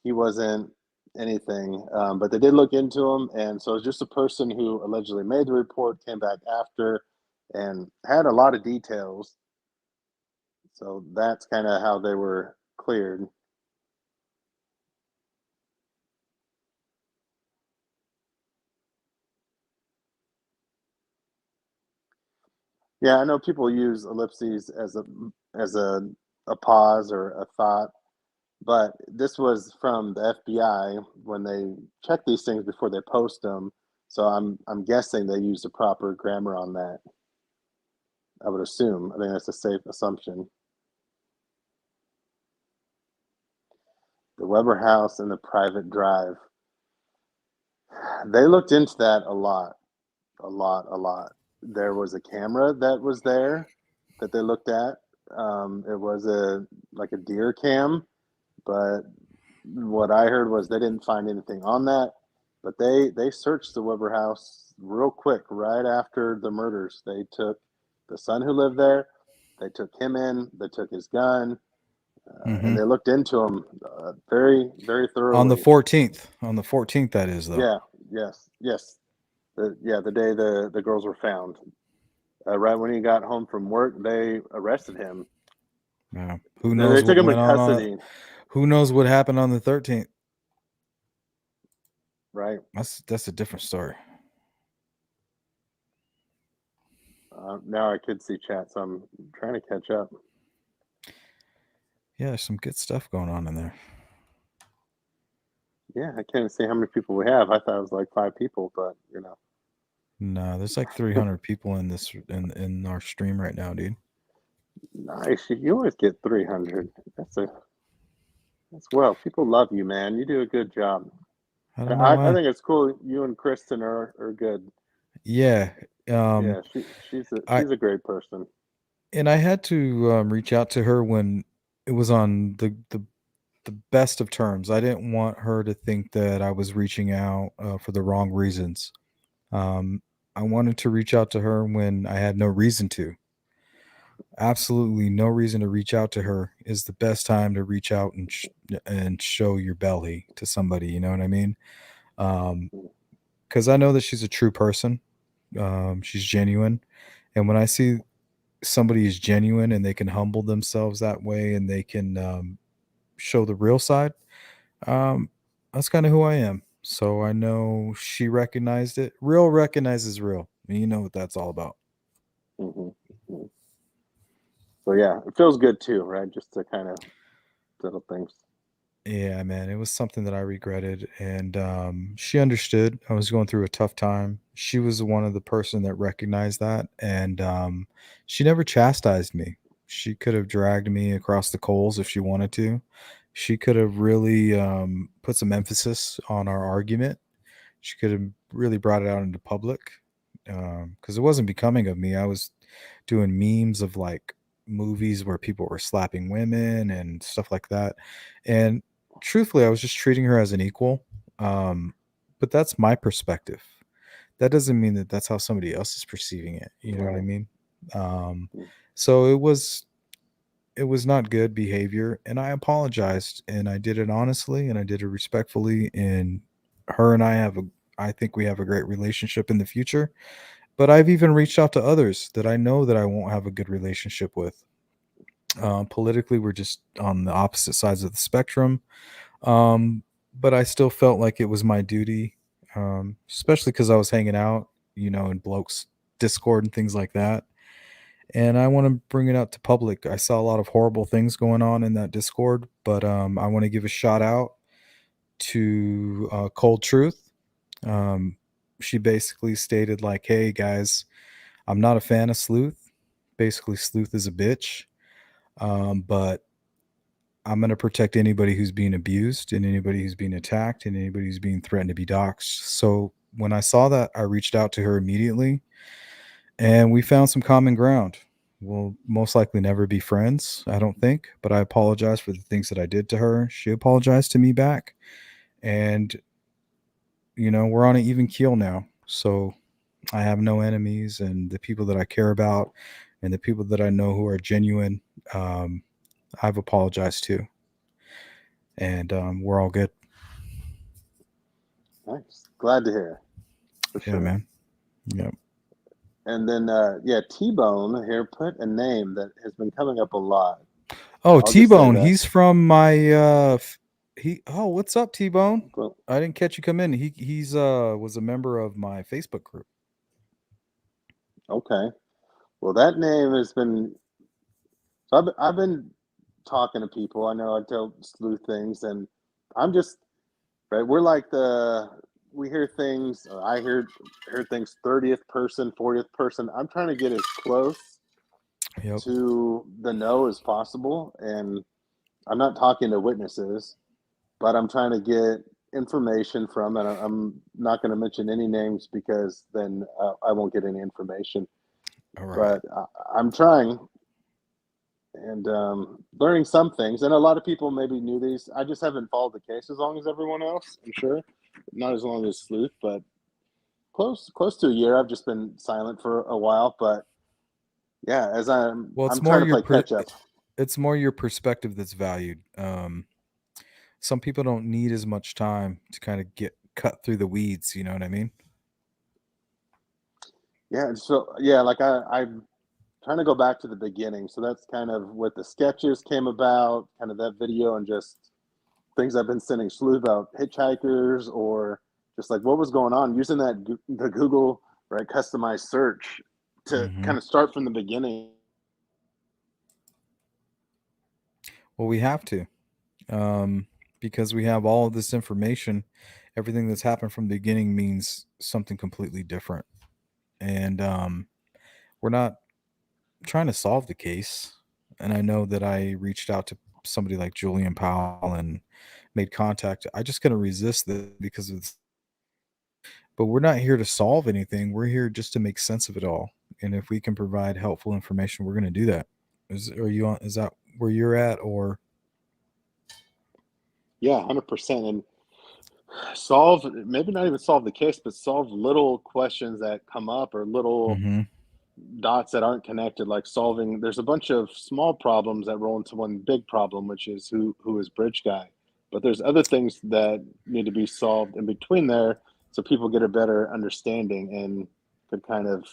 He wasn't anything, but they did look into him. And so it's just a person who allegedly made the report, came back after, and had a lot of details. So that's kind of how they were cleared. Yeah, I know people use ellipses as a pause or a thought, but this was from the FBI when they check these things before they post them. So I'm guessing they use the proper grammar on that. I would assume. I think that's a safe assumption. The Weber house and the private drive. They looked into that a lot, a lot, a lot. There was a camera that was there that they looked at. It was a deer cam, but what I heard was they didn't find anything on that. But they searched the Weber house real quick right after the murders. They took the son who lived there. They took him in. They took his gun, and they looked into him very, very On the thoroughly. 14th. On the 14th, that is, though. Yeah. Yes. Yes. The day the girls were found. Right when he got home from work, they arrested him. Yeah. Who They knows took what him in went on? custody. Who knows what happened on the 13th? Right. That's a different story. Now I could see chat, so I'm trying to catch up. Yeah, there's some good stuff going on in there. Yeah, I can't see how many people we have. I thought it was like 5 people, but No, there's like 300 people in this in our stream right now, dude. nice. You always get 300. That's well. People love you, man. You do a good job. I don't know why. I think it's cool. You and Kristen are good. Yeah. Yeah, she's a great person. And I had to reach out to her when it was on the best of terms. I didn't want her to think that I was reaching out for the wrong reasons. I wanted to reach out to her when I had no reason to. Absolutely no reason to reach out to her is the best time to reach out and show your belly to somebody. You know what I mean? Because I know that she's a true person. She's genuine, and when I see somebody is genuine and they can humble themselves that way and they can show the real side, that's kind of who I am. So I know she recognized it. Real recognizes real. And you know what that's all about. Hmm. So yeah, it feels good too, right? Just to kind of little things. Yeah, man, it was something that I regretted, and she understood. I was going through a tough time. She was one of the person that recognized that, and she never chastised me. She could have dragged me across the coals if she wanted to. She could have really put some emphasis on our argument. She could have really brought it out into public because it wasn't becoming of me. I was doing memes of like movies where people were slapping women and stuff like that, and truthfully, I was just treating her as an equal. But that's my perspective. That doesn't mean that that's how somebody else is perceiving it. You know what I mean? So it was not good behavior, and I apologized, and I did it honestly, and I did it respectfully. And her and I think we have a great relationship in the future. But I've even reached out to others that I know that I won't have a good relationship with. Politically, we're just on the opposite sides of the spectrum. But I still felt like it was my duty, especially because I was hanging out, in blokes' Discord and things like that. And I want to bring it out to public. I saw a lot of horrible things going on in that Discord, but I want to give a shout out to Cold Truth. She basically stated like, "Hey guys, I'm not a fan of Sleuth. Basically, Sleuth is a bitch, but I'm going to protect anybody who's being abused and anybody who's being attacked and anybody who's being threatened to be doxxed." So when I saw that, I reached out to her immediately, and we found some common ground. We'll most likely never be friends, I don't think, but I apologize for the things that I did to her. She apologized to me back, and we're on an even keel now. So I have no enemies, and the people that I care about and the people that I know who are genuine, I've apologized to, and we're all good. Nice. Glad to hear. For Yeah, sure. man. Yep. And then T-Bone here put a name that has been coming up a lot. Oh, I'll just say T-Bone, that. he's from my what's up, T-Bone? I didn't catch you come in. He's was a member of my Facebook group. Okay. Well, that name has been. So I've been talking to people. I know I tell sleuth things, and I'm just right. We're like we hear things. Or I hear things 30th person, 40th person. I'm trying to get as close Yep. to the know as possible, and I'm not talking to witnesses, but I'm trying to get information from, and I'm not going to mention any names because then I won't get any information. All right. But I'm trying and learning some things. And a lot of people maybe knew these. I just haven't followed the case as long as everyone else. I'm sure, not as long as Sleuth, but close to a year. I've just been silent for a while, but yeah, as Well, I'm trying to play catch up. it's more your perspective that's valued. Some people don't need as much time to kind of get cut through the weeds. You know what I mean? Yeah, so yeah, like I'm trying to go back to the beginning. So that's kind of what the sketches came about, kind of that video, and just things I've been sending Sleuth about hitchhikers, or just like what was going on using the Google right customized search to Mm-hmm. kind of start from the beginning. Well, we have to, because we have all of this information. Everything that's happened from the beginning means something completely different, and we're not trying to solve the case. And I know that I reached out to somebody like Julian Powell and made contact. I just couldn't resist that because of. But we're not here to solve anything. We're here just to make sense of it all. And if we can provide helpful information, we're going to do that. Is that where you're at, or? Yeah, 100%. And solve, maybe not even solve the case, but solve little questions that come up, or little Mm-hmm. dots that aren't connected, like solving. There's a bunch of small problems that roll into one big problem, which is who is Bridge Guy. But there's other things that need to be solved in between there, so people get a better understanding and could kind of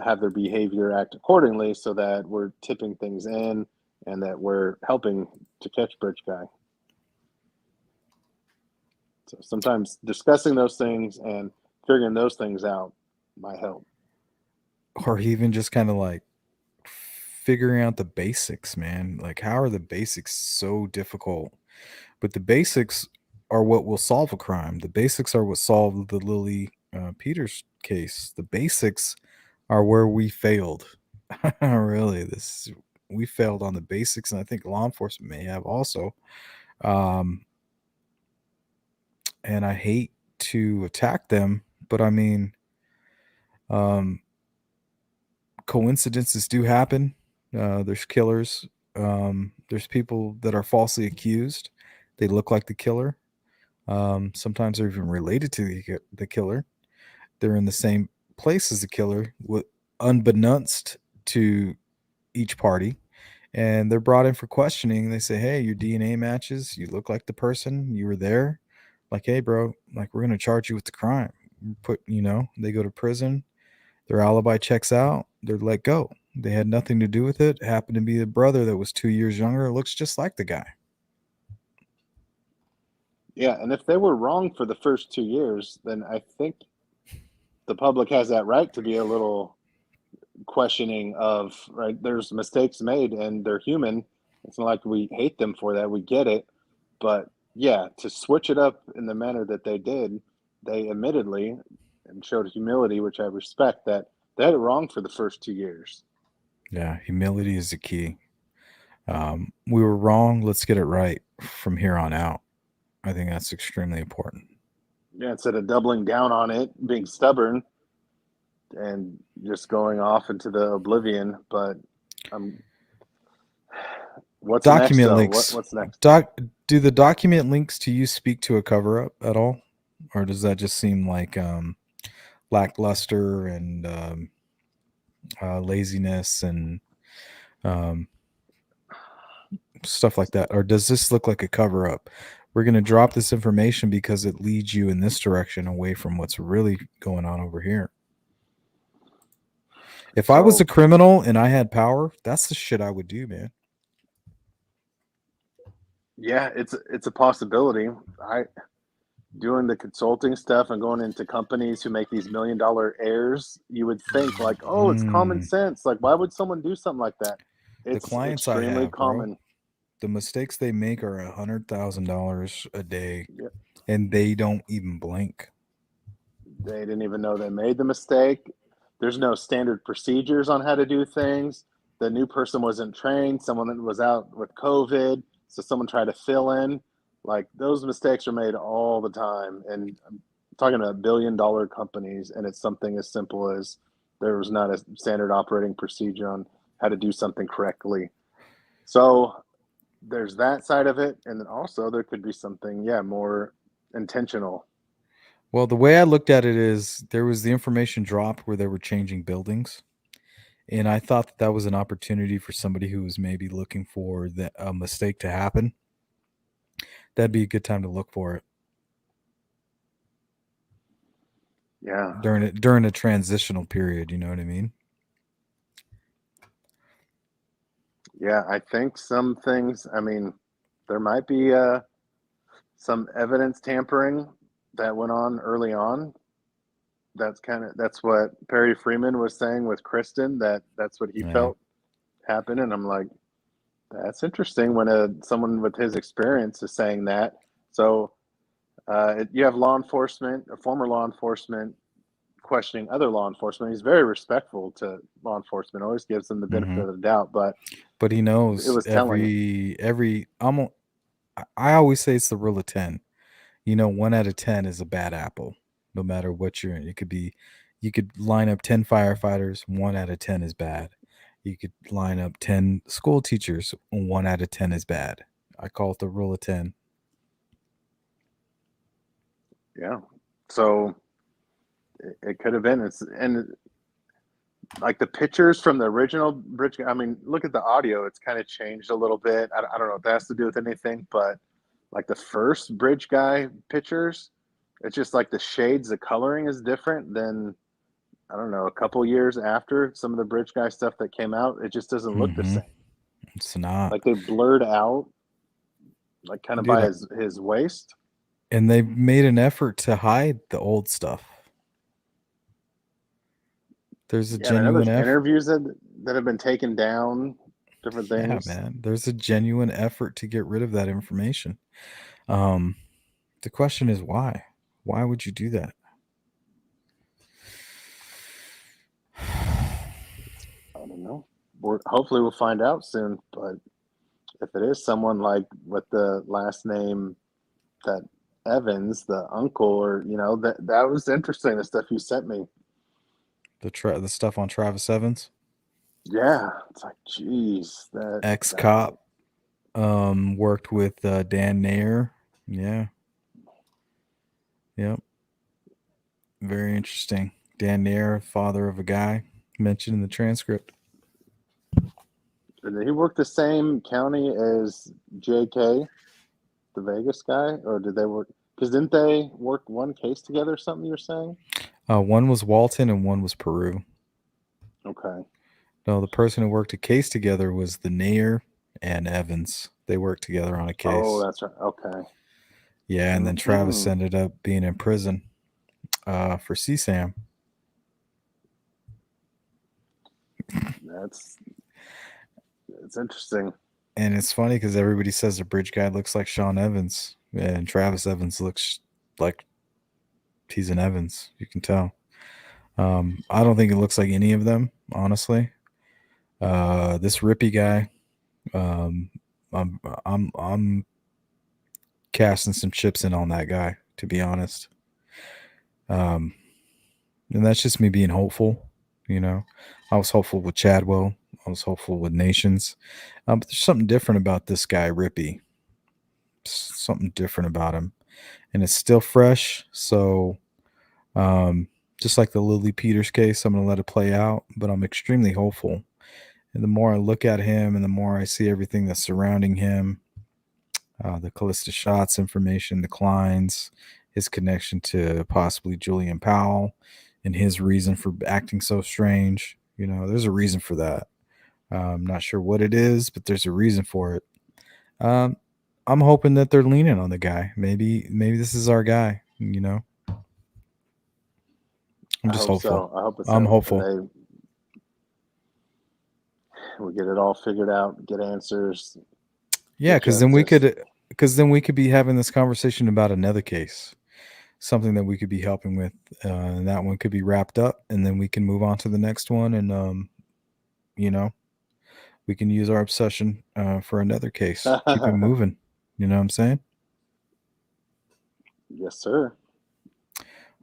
have their behavior act accordingly, so that we're tipping things in and that we're helping to catch Bridge Guy. So sometimes discussing those things and figuring those things out might help. Or even just kind of like figuring out the basics, man. Like, how are the basics so difficult? But the basics are what will solve a crime. The basics are what solved the Lily Peters case. The basics are where we failed. Really, we failed on the basics, and I think law enforcement may have also. Um, and I hate to attack them, but I mean, um, coincidences do happen. There's killers. There's people that are falsely accused. They look like the killer. Sometimes they're even related to the killer. They're in the same place as the killer, unbeknownst to each party. And they're brought in for questioning. They say, "Hey, your DNA matches. You look like the person. You were there." Like, "Hey, bro, like, we're going to charge you with the crime." They go to prison. Their alibi checks out. They're let go. They had nothing to do with it. Happened to be the brother that was 2 years younger. Looks just like the guy. Yeah, and if they were wrong for the first 2 years, then I think the public has that right to be a little questioning of, right, there's mistakes made and they're human. It's not like we hate them for that. We get it. But yeah, to switch it up in the manner that they did, they admittedly and showed humility, which I respect, that they had it wrong for the first 2 years. Yeah, humility is the key. We were wrong. Let's get it right from here on out. I think that's extremely important. Yeah, instead of doubling down on it, being stubborn, and just going off into the oblivion. But what's next, Document though? links. What's next? Do the document links to you speak to a cover up at all, or does that just seem like lackluster and laziness and stuff like that? Or does this look like a cover up? We're going to drop this information because it leads you in this direction away from what's really going on over here. If I was a criminal and I had power, that's the shit I would do, man. Yeah, it's a possibility. doing the consulting stuff and going into companies who make these $1 million airs, you would think like, oh, it's common sense. Like, why would someone do something like that? The It's clients I extremely have, bro, common. the mistakes they make are $100,000 a day, Yep. and they don't even blink. They didn't even know they made the mistake. There's no standard procedures on how to do things. The new person wasn't trained. Someone was out with COVID, so someone tried to fill in. Like, those mistakes are made all the time. And I'm talking about $1 billion companies, and it's something as simple as there was not a standard operating procedure on how to do something correctly. So there's that side of it, and then also there could be something, more intentional. Well, the way I looked at it is there was the information dropped where they were changing buildings. And I thought that that was an opportunity for somebody who was maybe looking for a mistake to happen. That'd be a good time to look for it Yeah. during a transitional period. You know what I mean? Yeah, I think some things, I mean, there might be some evidence tampering that went on early on. That's what Perry Freeman was saying with Kristen, that's what he Yeah. felt happened. And I'm like, that's interesting when someone with his experience is saying that. So you have law enforcement, a former law enforcement, questioning other law enforcement. He's very respectful to law enforcement, always gives them the benefit Mhm. of the doubt, but But he it knows was telling. every I always say it's the rule of 10. 1 out of 10 is a bad apple, no matter what you're in. You could line up 10 firefighters, 1 out of 10 is bad. You could line up 10 school teachers, 1 out of 10 is bad. I call it the rule of 10. Yeah. So it could have been. And like the pictures from the original bridge, I mean, look at the audio. It's kind of changed a little bit. I don't know if that has to do with anything, but like the first bridge guy pictures, it's just like the shades, the coloring is different than, I don't know, a couple years after some of the bridge guy stuff that came out. It just doesn't look the Mhm. same. It's not. Like they blurred out, like kind of Dude, by his waist. and they made an effort to hide the old stuff. There's a Yeah, and I know genuine there's effort. interviews that have been taken down, different Yeah, things. man. There's a genuine effort to get rid of that information. The question is why? Why would you do that? I don't know. Hopefully we'll find out soon. But if it is someone like with the last name that Evans, the uncle, or that was interesting. The stuff you sent me. The stuff on Travis Evans, Yeah, it's like, geez, that ex-cop, worked with Dan Nair. Yeah. Yep. Very interesting. Dan Nair, father of a guy mentioned in the transcript. Did he work the same county as JK, the Vegas guy, or did they work? Because didn't they work one case together? Or something you're saying? One was Walton and one was Peru. Okay. No, the person who worked a case together was the Nair and Evans. They worked together on a case. Oh, that's right. Okay. Yeah, and then Travis ended up being in prison for CSAM. It's interesting. And it's funny because everybody says the bridge guy looks like Sean Evans, and Travis Evans looks like he's an Evans. You can tell. I don't think it looks like any of them, honestly. This Rippy guy, I'm casting some chips in on that guy, to be honest. And that's just me being hopeful. I was hopeful with Chadwell. I was hopeful with Nations. But there's something different about this guy, Rippy. Something different about him. And it's still fresh. So just like the Lily Peters case, I'm going to let it play out. But I'm extremely hopeful. And the more I look at him and the more I see everything that's surrounding him, the Callista Shots information, the Kleins, his connection to possibly Julian Powell, and his reason for acting so strange. There's a reason for that. I'm not sure what it is, but there's a reason for it. I'm hoping that they're leaning on the guy. Maybe this is our guy. You know, I'm I just hope hopeful. so. I hope it's I'm him, hopeful. and we get it all figured out, get answers, Yeah, get because then we justice. could be having this conversation about another case, something that we could be helping with, and that one could be wrapped up, and then we can move on to the next one, and you know, we can use our obsession for another case. Keep it moving. You know what I'm saying? Yes, sir.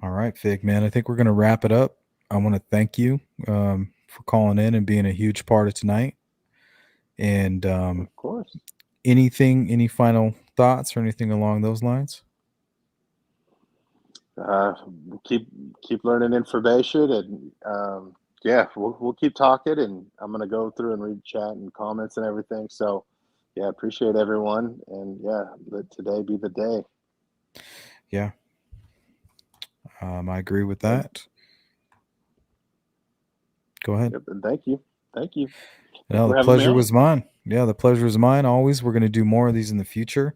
All right, Fig, man. I think we're gonna wrap it up. I want to thank you for calling in and being a huge part of tonight. And Of course. any final thoughts or anything along those lines? Uh, keep learning information, and yeah, we'll keep talking. And I'm gonna go through and read chat and comments and everything. So yeah, appreciate everyone, and yeah, let today be the day. Yeah, I agree with And, that. Go ahead. yep, and thank you, thank you No, the for having me pleasure on. was mine. Yeah, the pleasure was mine. Always. We're going to do more of these in the future.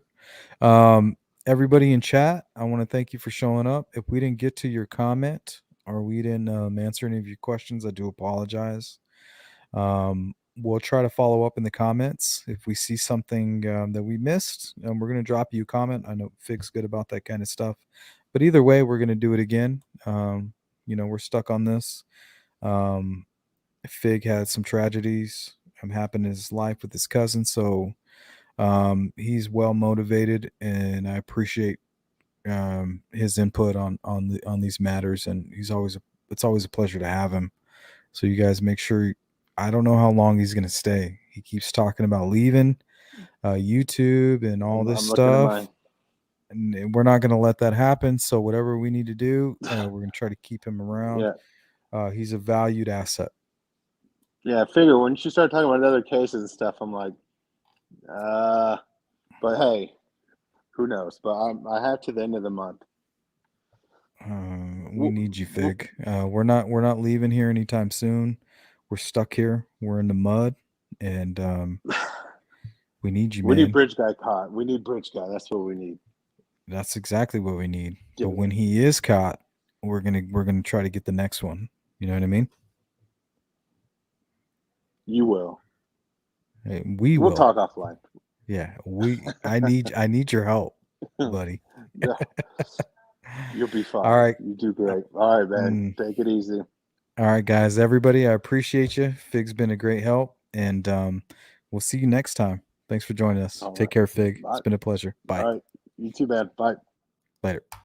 Um, Everybody in chat, I want to thank you for showing up. If we didn't get to your comment or we didn't answer any of your questions, I do apologize. We'll try to follow up in the comments if we see something that we missed. We're going to drop you a comment. I know Fig's good about that kind of stuff, but either way, we're going to do it again. We're stuck on this. Fig had some tragedies happen in his life with his cousin, so he's well motivated, and I appreciate his input on these matters, and it's always a pleasure to have him. So you guys make sure. I don't know how long he's going to stay. He keeps talking about leaving YouTube and all this I'm looking at stuff, mine. and we're not going to let that happen. So whatever we need to do, we're going to try to keep him around. He's a valued asset. Yeah, I figure when you start talking about other cases and stuff, I'm like, but hey, who knows? But I have to the end of the month. We need you, Fig. We're not leaving here anytime soon. We're stuck here. We're in the mud, and we need you, We man. need Bridge Guy caught. We need Bridge Guy. That's what we need. That's exactly what we need. Give But it. when he is caught, we're gonna try to get the next one. You know what I mean? You will. Hey, We'll talk offline. Yeah, I need your help, buddy. Yeah. You'll be fine. All right. You do great. All right, man. Take it easy. All right, guys. Everybody, I appreciate you. Fig's been a great help, and we'll see you next time. Thanks for joining us. All Take right. care, Fig. Bye. It's been a pleasure. Bye. All right. You too, man. Bye. Later.